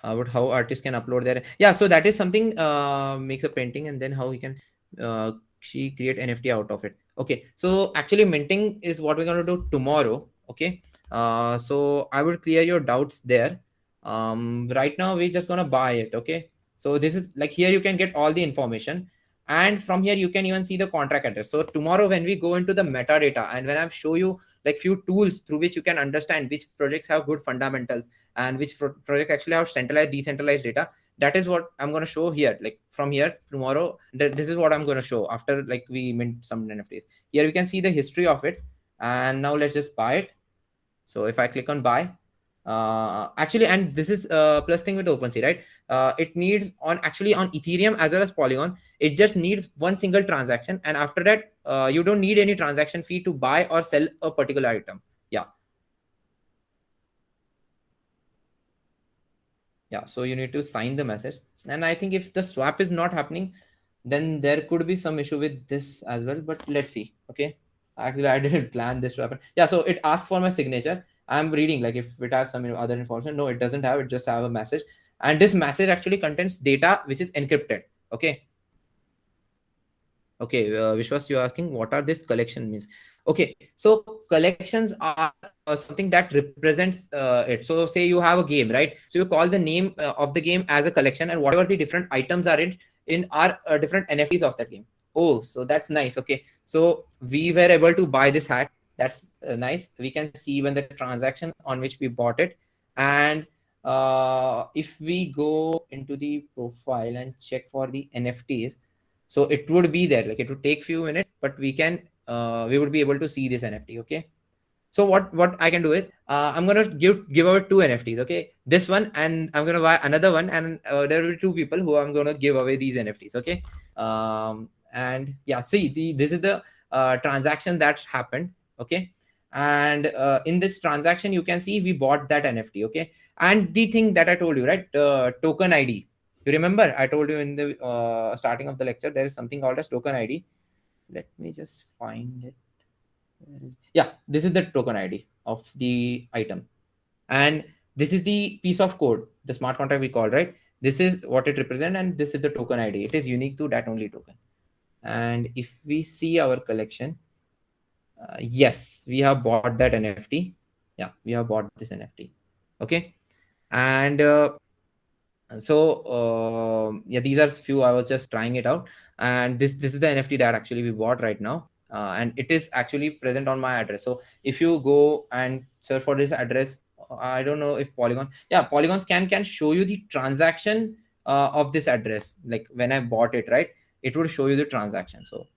Speaker 2: But how artists can upload their, yeah, so that is something, makes a painting and then how we can she create NFT out of it. Okay, so actually minting is what we're going to do tomorrow. Okay, so I will clear your doubts there. Right now we're just gonna buy it. Okay, so this is like, here you can get all the information, and from here you can even see the contract address. So tomorrow when we go into the metadata and when I show you like few tools through which you can understand which projects have good fundamentals and which project actually have centralized decentralized data, that is what I'm going to show here. Like from here tomorrow, this is what I'm going to show after like we mint some NFTs. Here we can see the history of it, and now let's just buy it. So if I click on buy, actually, and this is plus thing with OpenSea, right? It needs on Ethereum as well as Polygon, it just needs one single transaction, and after that you don't need any transaction fee to buy or sell a particular item. Yeah, so you need to sign the message, and I think if the swap is not happening, then there could be some issue with this as well, but let's see. Okay, actually I didn't plan this to happen. Yeah, so it asked for my signature. I'm reading like if it has some other information. No, it doesn't have. It just have a message, and this message actually contains data which is encrypted. Okay, Vishwas, you're asking what are this collection means. Okay, so collections are something that represents it. So say you have a game, right? So you call the name of the game as a collection, and whatever the different items are in are different NFTs of that game. Oh, so that's nice. Okay, so we were able to buy this hat. That's nice. We can see even the transaction on which we bought it. And if we go into the profile and check for the NFTs, so it would be there. Like it would take few minutes, but we would be able to see this NFT. Okay, so what I can do is I'm gonna give away 2 NFTs. Okay, this one, and I'm gonna buy another one, and there will be 2 people who I'm gonna give away these NFTs. Okay, and yeah, see this is the transaction that happened. Okay, and in this transaction you can see we bought that NFT. Okay, and the thing that I told you, right, token ID. You remember I told you in the starting of the lecture there is something called as token ID. Let me just find it. Yeah, this is the token ID of the item, and this is the piece of code, the smart contract we call, right? This is what it represents, and this is the token ID. It is unique to that only token. And if we see our collection, yes, we have bought that NFT. Yeah, we have bought this NFT. Okay, and so yeah, these are few. I was just trying it out, and this is the NFT that actually we bought right now, and it is actually present on my address. So if you go and search for this address I don't know if Polygon. Yeah, Polygons can show you the transaction of this address. Like when I bought it, right? It would show you the transaction. So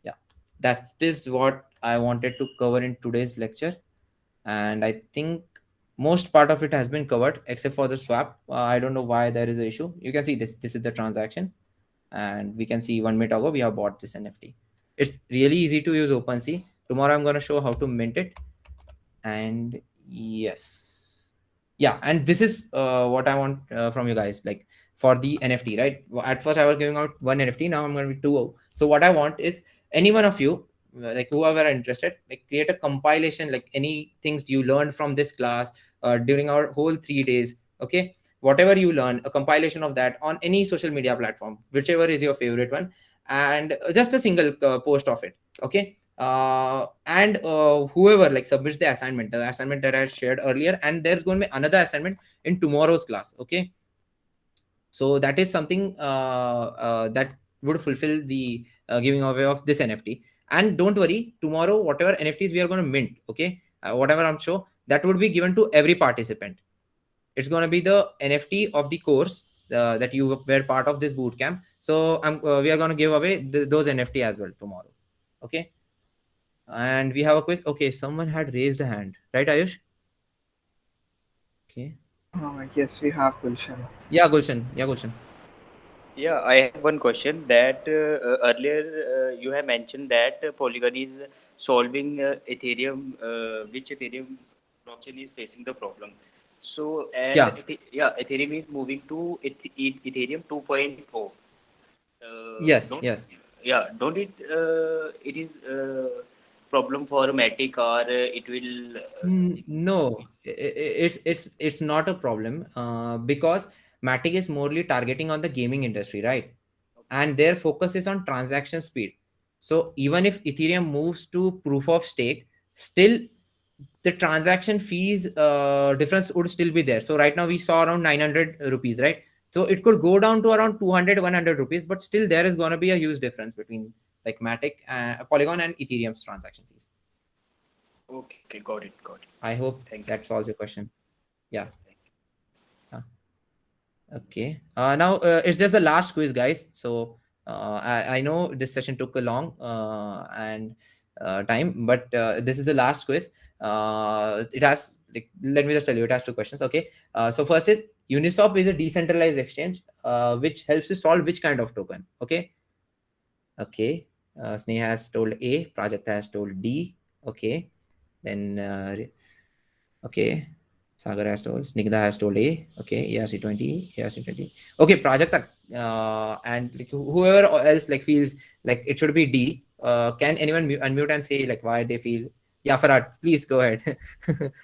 Speaker 2: yeah, that is what I wanted to cover in today's lecture, and I think most part of it has been covered except for the swap. I don't know why there is an issue. You can see this. This is the transaction, and we can see 1 minute ago we have bought this NFT. It's really easy to use OpenSea. Tomorrow I'm going to show how to mint it. And yes, yeah, and this is what I want from you guys, like for the NFT, right? At first I was giving out one NFT, now I'm going to be two. So what I want is any one of you, like whoever are interested, like create a compilation, like any things you learned from this class during our whole 3 days. Okay, whatever you learn, a compilation of that on any social media platform, whichever is your favorite one, and just a single post of it. Okay, and whoever like submits the assignment that I shared earlier, and there's going to be another assignment in tomorrow's class. Okay, so that is something that would fulfill the giving away of this NFT. And don't worry, tomorrow whatever NFTs we are going to mint, okay, whatever I'm sure, that would be given to every participant. It's going to be the NFT of the course that you were part of this bootcamp. So we are going to give away those NFT as well tomorrow. Okay. And we have a quiz. Okay, someone had raised a hand, right, Ayush? Okay.
Speaker 7: Yes, we have Gulshan.
Speaker 2: Yeah, Gulshan. Yeah, Gulshan.
Speaker 11: Yeah, I have one question that earlier you have mentioned that Polygon is solving Ethereum, which Ethereum blockchain is facing the problem. So, and
Speaker 2: Yeah.
Speaker 11: Ethereum is moving to Ethereum 2.0.
Speaker 2: Yes,
Speaker 11: Don't,
Speaker 2: yes.
Speaker 11: yeah, don't it? It is problem for Matic, or it will.
Speaker 2: No, it's not a problem because Matic is morely targeting on the gaming industry, right? And their focus is on transaction speed. So even if Ethereum moves to proof of stake, still the transaction fees difference would still be there. So right now we saw around 900 rupees, right? So it could go down to around 200, 100 rupees, but still there is going to be a huge difference between like Matic, Polygon and Ethereum's transaction fees.
Speaker 11: Okay, got it.
Speaker 2: I hope
Speaker 11: Thank you.
Speaker 2: that solves your question. Yeah. Okay. Now it's just the last quiz, guys. So I know this session took a long and time, but this is the last quiz. It has, like, let me just tell you, it has 2 questions. Okay. So first is, Uniswap is a decentralized exchange which helps you solve which kind of token. Okay. Okay. Sneha has told A, Prajakta has told D. Okay. Then okay. Sagar has told, Snigdha has told A. Okay, ERC20, ERC20. Okay, Prajakta, and like whoever else like feels like it should be D. Can anyone unmute and say like why they feel? Yeah, Farad, please go ahead.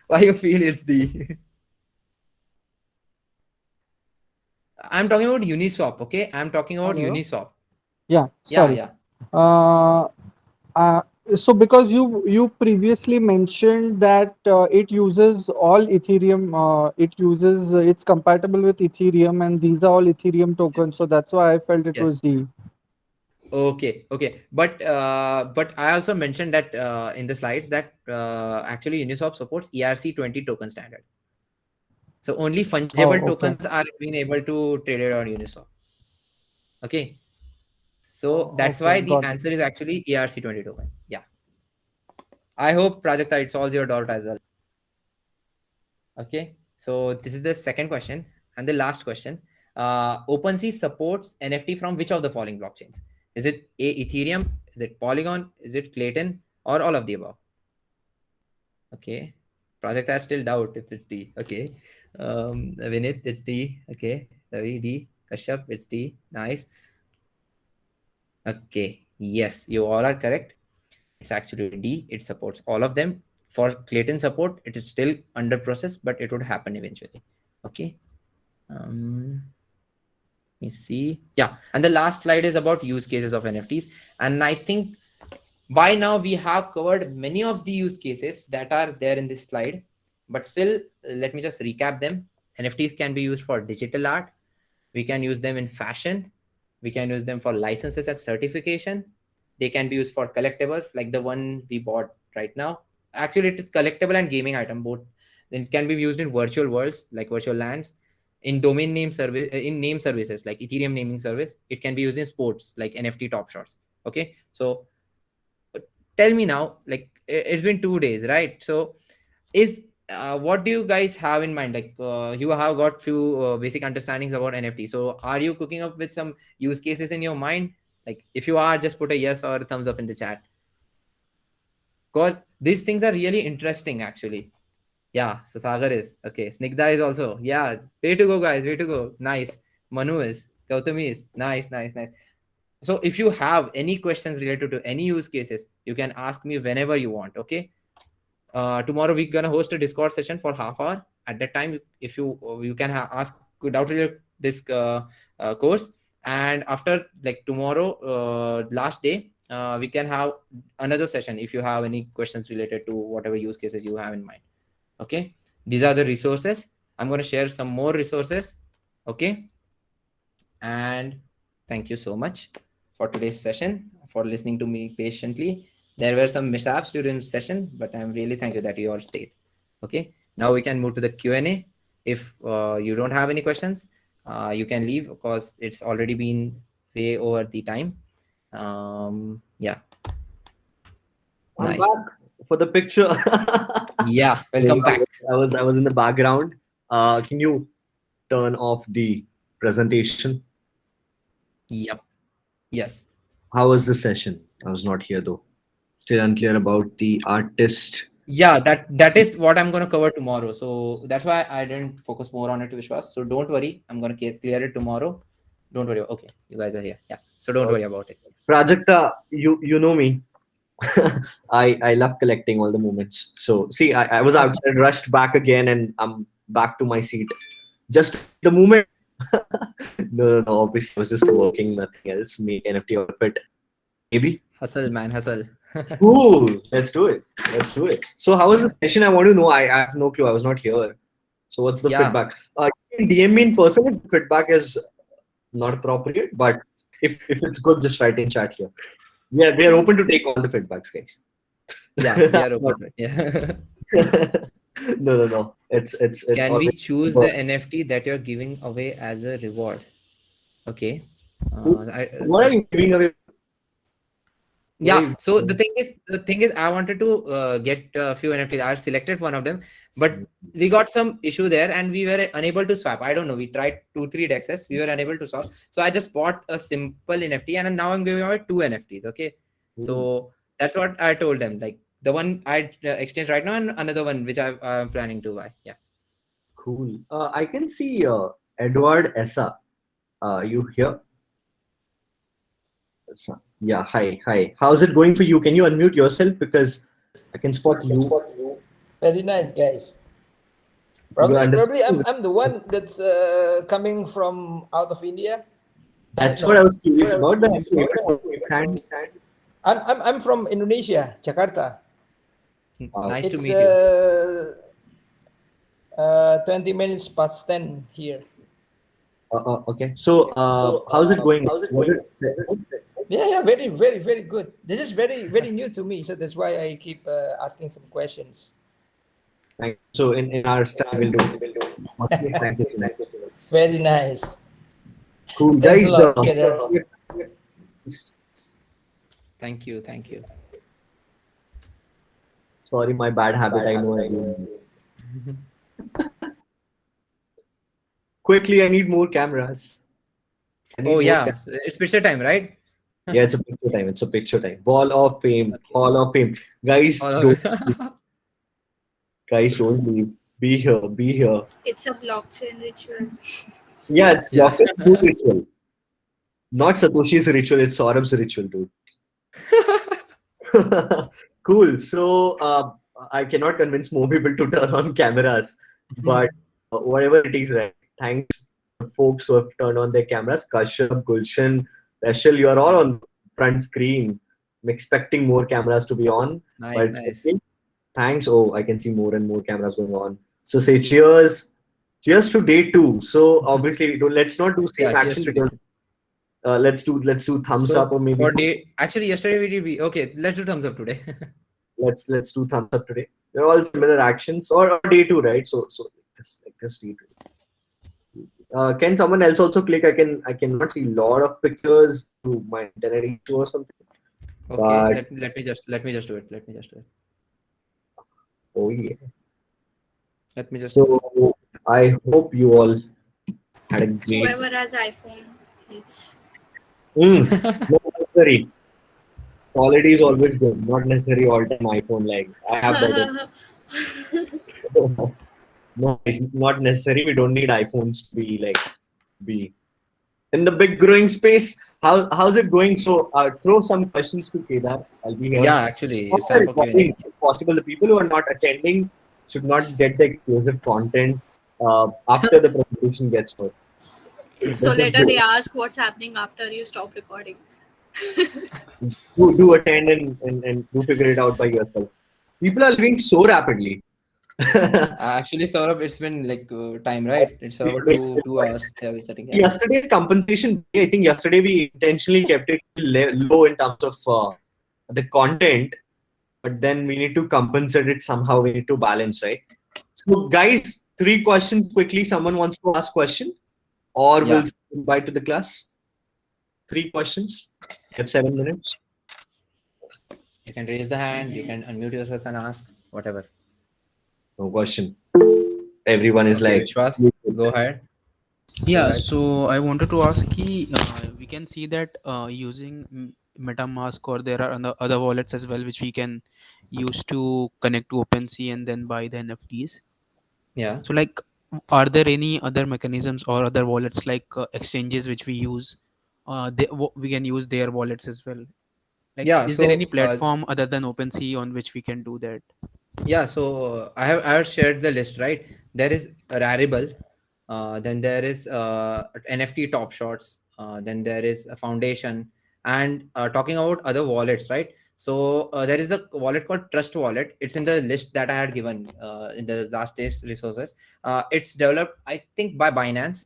Speaker 2: Why you feel it's D? I'm talking about Uniswap. Okay, I'm talking about
Speaker 4: Hello?
Speaker 2: Uniswap.
Speaker 4: Yeah,
Speaker 2: Yeah,
Speaker 4: sorry.
Speaker 2: yeah.
Speaker 4: So because you previously mentioned that it uses all Ethereum, it's compatible with Ethereum, and these are all Ethereum tokens. So that's why I felt it
Speaker 2: Yes.
Speaker 4: was D.
Speaker 2: Okay, but I also mentioned that in the slides that actually Uniswap supports ERC20 token standard. So only fungible
Speaker 4: okay.
Speaker 2: tokens are being able to trade it on Uniswap. Okay, so that's
Speaker 4: Okay,
Speaker 2: why the
Speaker 4: got it.
Speaker 2: answer is actually ERC20 token. Yeah. I hope Prajakta it solves your doubt as well. Okay, so this is the second question and the last question. OpenSea supports NFT from which of the following blockchains? Is it A, Ethereum? Is it Polygon? Is it Clayton? Or all of the above? Okay, Prajakta has still doubt if it's D. Okay, Vinith, it's D. Okay, Ravi, D. Kashyap, it's D. Nice. Okay, yes, you all are correct. It's actually D. It supports all of them. For Clayton support, it is still under process, but it would happen eventually. Okay. Let me see. Yeah, and the last slide is about use cases of NFTs. And I think by now we have covered many of the use cases that are there in this slide. But still, let me just recap them. NFTs can be used for digital art. We can use them in fashion. We can use them for licenses as certification. They can be used for collectibles like the one we bought right now. Actually, it is collectible and gaming item both. It can be used in virtual worlds like virtual lands, in domain name service, in name services like Ethereum naming service. It can be used in sports like NFT Top Shots. Okay, so tell me now, like it's been 2 days, right? So is what do you guys have in mind? Like you have got few basic understandings about NFT. So are you cooking up with some use cases in your mind? Like if you are, just put a yes or a thumbs up in the chat, because these things are really interesting actually. Yeah, so Sagar is okay. Snigdha is also, yeah. Way to go, guys. Way to go. Nice. Manu is. Gautami is. Nice. So if you have any questions related to any use cases, you can ask me whenever you want. Okay. Tomorrow we're gonna host a Discord session for half hour. At that time, if you can ask doubt related this course, and after like tomorrow, last day, we can have another session if you have any questions related to whatever use cases you have in mind. Okay, these are the resources. I'm going to share some more resources. Okay, and thank you so much for today's session, for listening to me patiently. There were some mishaps during the session, but I'm really thankful that you all stayed. Okay, now we can move to the Q&A. If you don't have any questions, you can leave because it's already been way over the time. Yeah.
Speaker 1: I'm back for the picture.
Speaker 2: Yeah, welcome back.
Speaker 1: I was in the background. Can you turn off the presentation?
Speaker 2: Yep. Yes.
Speaker 1: How was the session? I was not here though. Still unclear about the artist.
Speaker 2: Yeah, that is what I'm going to cover tomorrow. So that's why I didn't focus more on it, Vishwas. So don't worry. I'm going to clear it tomorrow. Don't worry. Okay, you guys are here. Yeah. So don't worry about it.
Speaker 1: Prajakta, you know me. I love collecting all the moments. So see, I was outside, rushed back again, and I'm back to my seat. Just the moment. No. Obviously, I was just working, nothing else. Make NFT outfit. Maybe.
Speaker 2: Hustle, man, hustle.
Speaker 1: Cool. Let's do it. So how was the session? I want to know. I have no clue. I was not here. So what's the feedback? You can DM me in person if feedback is not appropriate, but if it's good, just write in chat here. Yeah, we are open to take all the feedbacks, guys.
Speaker 2: Yeah, we are open. Yeah.
Speaker 1: No. It's.
Speaker 2: Can we choose the NFT that you're giving away as a reward? Okay.
Speaker 1: What are you giving away?
Speaker 2: Yeah. So the thing is, I wanted to get a few NFTs. I selected one of them, but we got some issue there, and we were unable to swap. I don't know. We tried 2-3 dexes. We were unable to swap. So I just bought a simple NFT, and now I'm giving away 2 NFTs. Okay. So that's what I told them. Like the one I exchanged right now, and another one which I'm planning to buy. Yeah.
Speaker 1: Cool. I can see Edward Essa. You here? Yeah, hi. How's it going for you? Can you unmute yourself because I can spot you.
Speaker 12: Very nice, guys. Probably I'm the one that's coming from out of India.
Speaker 1: That's what I was curious about.
Speaker 12: I'm from Indonesia, Jakarta.
Speaker 2: Nice to meet you.
Speaker 12: 20 minutes past 10 here.
Speaker 1: Okay. So, how's it going?
Speaker 12: Yeah, very, very, very good. This is very, very new to me, so that's why I keep asking some questions.
Speaker 1: Thank you. So, in our style, we'll do.
Speaker 12: Very nice.
Speaker 1: Cool,
Speaker 12: Thanks
Speaker 1: guys.
Speaker 12: a lot,
Speaker 2: Thank you.
Speaker 1: Sorry, my bad habit. I know. Quickly, I need more cameras.
Speaker 2: Oh yeah, it's picture time, right?
Speaker 1: Yeah, it's a picture time. Wall of Fame. Okay. Hall of Fame. Guys, don't leave. Be here.
Speaker 13: It's a blockchain ritual.
Speaker 1: Yeah, it's blockchain ritual. Not Satoshi's ritual, it's Saurabh's ritual, dude. Cool. So I cannot convince more people to turn on cameras, but whatever it is, right? Thanks to folks who have turned on their cameras. Kashyap, Gulshan, Rachel, you are all on front screen. I'm expecting more cameras to be on.
Speaker 2: Nice.
Speaker 1: Thanks. Oh, I can see more and more cameras going on. So say cheers. Cheers to day 2. So obviously, let's not do same action because let's do thumbs up or maybe.
Speaker 2: Actually, yesterday we did. Okay, let's do thumbs up today.
Speaker 1: Let's do thumbs up today. They're all similar actions or day 2, right? So like this day 2. Can someone else also click? I cannot see a lot of pictures to my internet issue or something.
Speaker 2: Okay,
Speaker 1: But
Speaker 2: let me just do it. Let me just do it.
Speaker 1: oh yeah.
Speaker 2: Let me just do it.
Speaker 1: So I hope you all had a great.
Speaker 13: Whoever has iPhone, please.
Speaker 1: Not necessary. Quality is always good. Not necessary all-time iPhone. Like I have better. No, it's not necessary. We don't need iPhones to be in the big growing space. How's it going? So throw some questions to Kedar. I'll be here.
Speaker 2: Yeah, actually, it's
Speaker 1: After
Speaker 2: time for Q&A.
Speaker 1: recording, if possible, the people who are not attending should not get the exclusive content after the presentation gets over.
Speaker 13: So
Speaker 1: This is
Speaker 13: later
Speaker 1: good.
Speaker 13: they ask what's happening after you stop recording.
Speaker 1: Do attend and do figure it out by yourself. People are living so rapidly.
Speaker 2: Actually, Saurabh, it's been like time, right? It's about 2 hours. Yeah, we're setting up.
Speaker 1: Yesterday's compensation, I think yesterday we intentionally kept it low in terms of the content, but then we need to compensate it somehow. We need to balance, right? So, guys, 3 questions quickly. Someone wants to ask question, or we'll say bye to the class. 3 questions. You have 7 minutes.
Speaker 2: You can raise the hand. You can unmute yourself and ask whatever.
Speaker 1: No question. Everyone is like.
Speaker 2: Vishwas, go ahead.
Speaker 7: Yeah,
Speaker 2: Alright.
Speaker 7: so I wanted to ask we can see that using MetaMask, or there are other wallets as well which we can use to connect to OpenSea and then buy the NFTs.
Speaker 2: Yeah.
Speaker 7: So like, are there any other mechanisms or other wallets like exchanges which we use? We can use their wallets as well. Like,
Speaker 2: Yeah,
Speaker 7: is there
Speaker 2: so,
Speaker 7: any platform other than OpenSea on which we can do that?
Speaker 2: Yeah, so I have shared the list, right? There is Rarible, then there is NFT Top Shots, then there is a Foundation, and talking about other wallets, right? So there is a wallet called Trust Wallet. It's in the list that I had given in the last day's resources. It's developed, I think, by Binance,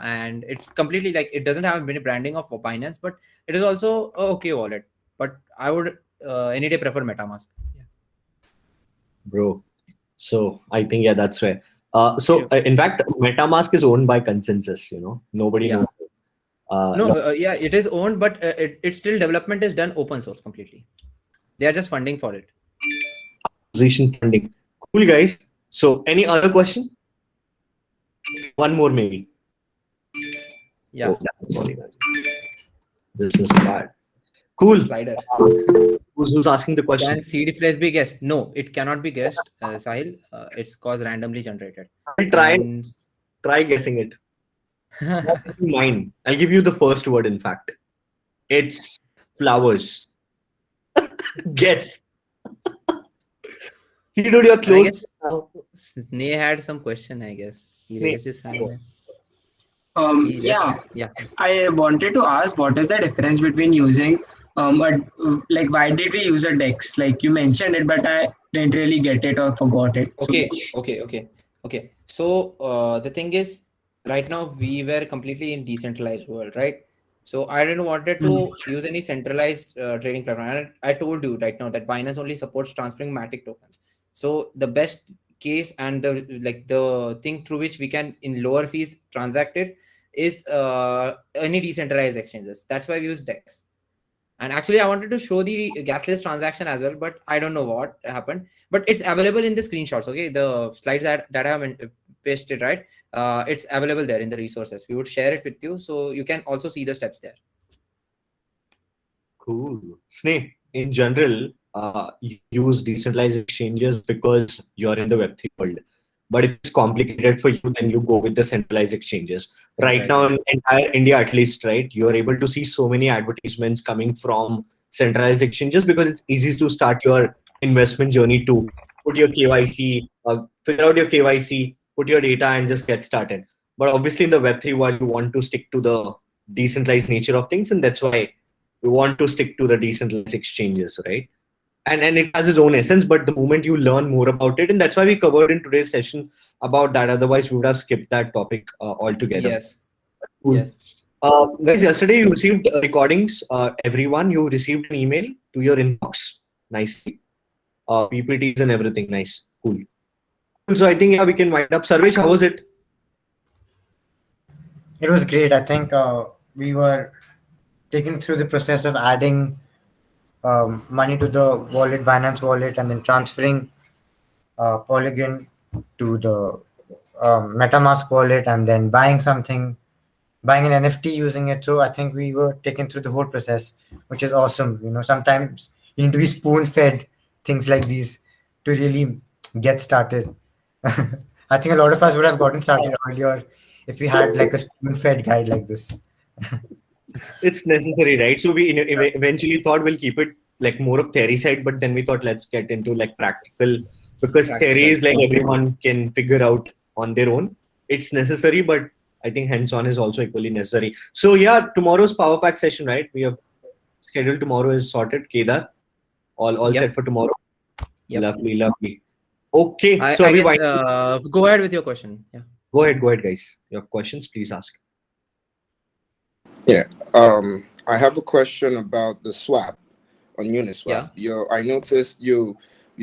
Speaker 2: and it's completely like, it doesn't have any branding of Binance, but it is also a okay wallet. But I would any day prefer MetaMask.
Speaker 1: Bro, so I think that's right. In fact, MetaMask is owned by Consensus. Nobody knows.
Speaker 2: Yeah, it is owned, but it's still development is done open source completely. They are just funding for it.
Speaker 1: Acquisition funding. Cool, guys. So any other question? One more maybe.
Speaker 2: Yeah.
Speaker 1: This is bad. Cool.
Speaker 2: Slider.
Speaker 1: Who's asking the question?
Speaker 2: Can seed phrase be guessed? No, it cannot be guessed, Sahil. It's cause randomly generated.
Speaker 1: I'll try guessing it. Mine. I'll give you the first word, in fact. It's flowers. Guess. See, dude, you're close.
Speaker 2: Sneh had some question, I guess. He raised his hand.
Speaker 9: Yeah. I wanted to ask, what is the difference between using like, why did we use a DEX? Like, you mentioned it, but I didn't really get it or forgot it.
Speaker 2: Okay. So the thing is, right now we were completely in decentralized world, right? So I didn't wanted to use any centralized trading platform. And I told you right now that Binance only supports transferring Matic tokens. So the best case and the thing through which we can in lower fees transact it is any decentralized exchanges. That's why we use DEX. And actually, I wanted to show the gasless transaction as well, but I don't know what happened. But it's available in the screenshots. Okay, the slides that I have pasted, right? It's available there in the resources. We would share it with you, so you can also see the steps there.
Speaker 1: Cool. Sneh, in general, you use decentralized exchanges because you're in the Web3 world. But if it's complicated for you, then you go with the centralized exchanges. Right now, in entire India, at least, right, you are able to see so many advertisements coming from centralized exchanges because it's easy to start your investment journey to put your KYC, figure out your KYC, put your data, and just get started. But obviously, in the Web3 world, you want to stick to the decentralized nature of things, and that's why we want to stick to the decentralized exchanges, right? And it has its own essence, but the moment you learn more about it, and that's why we covered in today's session about that. Otherwise, we would have skipped that topic altogether.
Speaker 2: Yes.
Speaker 1: Cool.
Speaker 2: Yes.
Speaker 1: Guys, yesterday you received recordings. Everyone, you received an email to your inbox nicely. PPTs and everything. Nice, cool. So I think we can wind up. Sarvesh, how was it?
Speaker 14: It was great. I think we were taken through the process of adding money to the wallet, Binance wallet, and then transferring Polygon to the MetaMask wallet, and then buying an NFT using it. So I think we were taken through the whole process, which is awesome. Sometimes you need to be spoon-fed things like these to really get started. I think a lot of us would have gotten started earlier if we had like a spoon-fed guide like this.
Speaker 1: It's necessary, right? So we eventually thought we'll keep it like more of theory side, but then we thought let's get into like practical, because theory is like everyone can figure out on their own. It's necessary, but I think hands-on is also equally necessary. So yeah, tomorrow's Power Pack session, right? We have scheduled tomorrow is sorted. Kedar, all set for tomorrow. Lovely. Okay, so
Speaker 2: I guess, go ahead with your question. Yeah.
Speaker 1: Go ahead, guys. You have questions? Please ask.
Speaker 15: Yeah, I have a question about the swap on Uniswap. I noticed you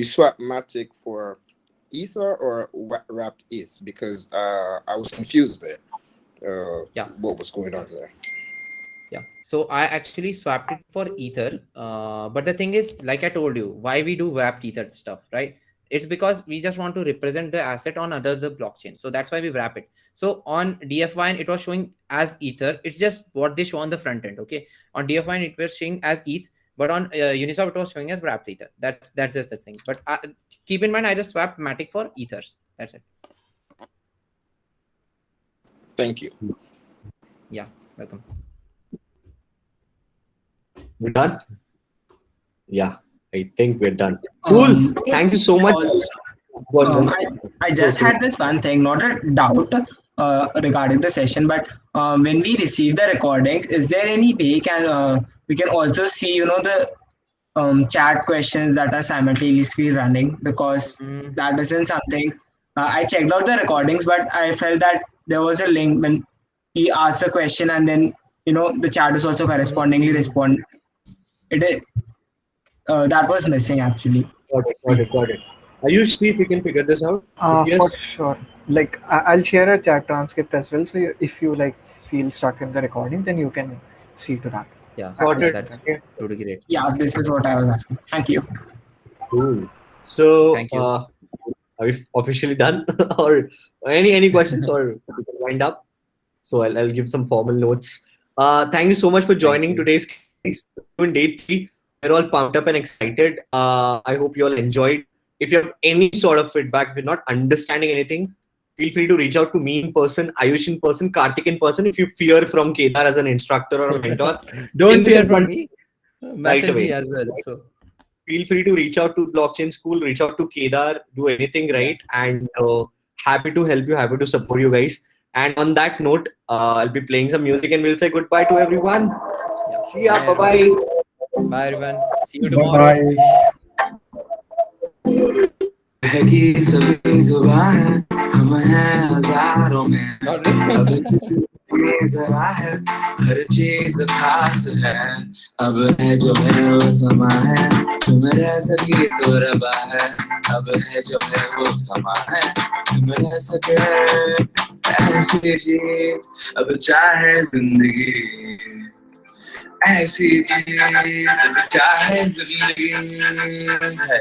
Speaker 15: swap Matic for Ether or wrapped ETH, because I was confused there. What was going on there?
Speaker 2: Yeah, so I actually swapped it for Ether, but the thing is, like I told you, why we do wrapped Ether stuff, right? It's because we just want to represent the asset on the blockchain, so that's why we wrap it. So on DFY it was showing as Ether. It's just what they show on the front end. Okay, on DFY it was showing as ETH, but on Uniswap it was showing as wrapped Ether. That's just the thing. But keep in mind, I just swapped Matic for Ethers. That's it.
Speaker 15: Thank you.
Speaker 2: Yeah, welcome.
Speaker 1: We're done? Yeah, I think we're done. Cool. Thank you so much.
Speaker 9: I just had this one thing, not a doubt regarding the session, but when we receive the recordings, is there any way we can also see, the chat questions that are simultaneously running? Because that isn't something I checked out the recordings, but I felt that there was a link when he asked a question, and then the chat is also correspondingly respond. That was missing actually.
Speaker 1: Got it. Ayush, see if you can figure this out.
Speaker 16: For sure. Like I'll share a chat transcript as well. So if you like feel stuck in the recording, then you can see to that.
Speaker 2: Yeah,
Speaker 1: that's
Speaker 2: totally great.
Speaker 9: Yeah, this is what I was asking. Thank you.
Speaker 1: Cool. So
Speaker 2: Thank you.
Speaker 1: are we officially done? Or any questions, or we can wind up? So I'll give some formal notes. Thank you so much for joining today's case in day 3. We're all pumped up and excited. I hope you all enjoyed. If you have any sort of feedback, if you're not understanding anything, feel free to reach out to me in person, Ayush in person, Karthik in person. If you fear from Kedar as an instructor or a mentor,
Speaker 2: Don't fear from me. Message me as well. So
Speaker 1: feel free to reach out to Blockchain School, reach out to Kedar, do anything right, and happy to help you, happy to support you guys. And on that note, I'll be playing some music and we'll say goodbye to everyone. See ya. Bye-bye.
Speaker 2: Bye everyone. See you tomorrow.
Speaker 8: Bye.
Speaker 17: की सभी जुबान है, हम हैं हजारों में, जरा है हर चीज खास है, अब है जो है वो समा है, तुम रह सकी तो रबा है, अब है जो है वो समा है, तुम रह सके ऐसी जीत अब चाहे जिंदगी, ऐसी जीत अब चाहे जिंदगी है।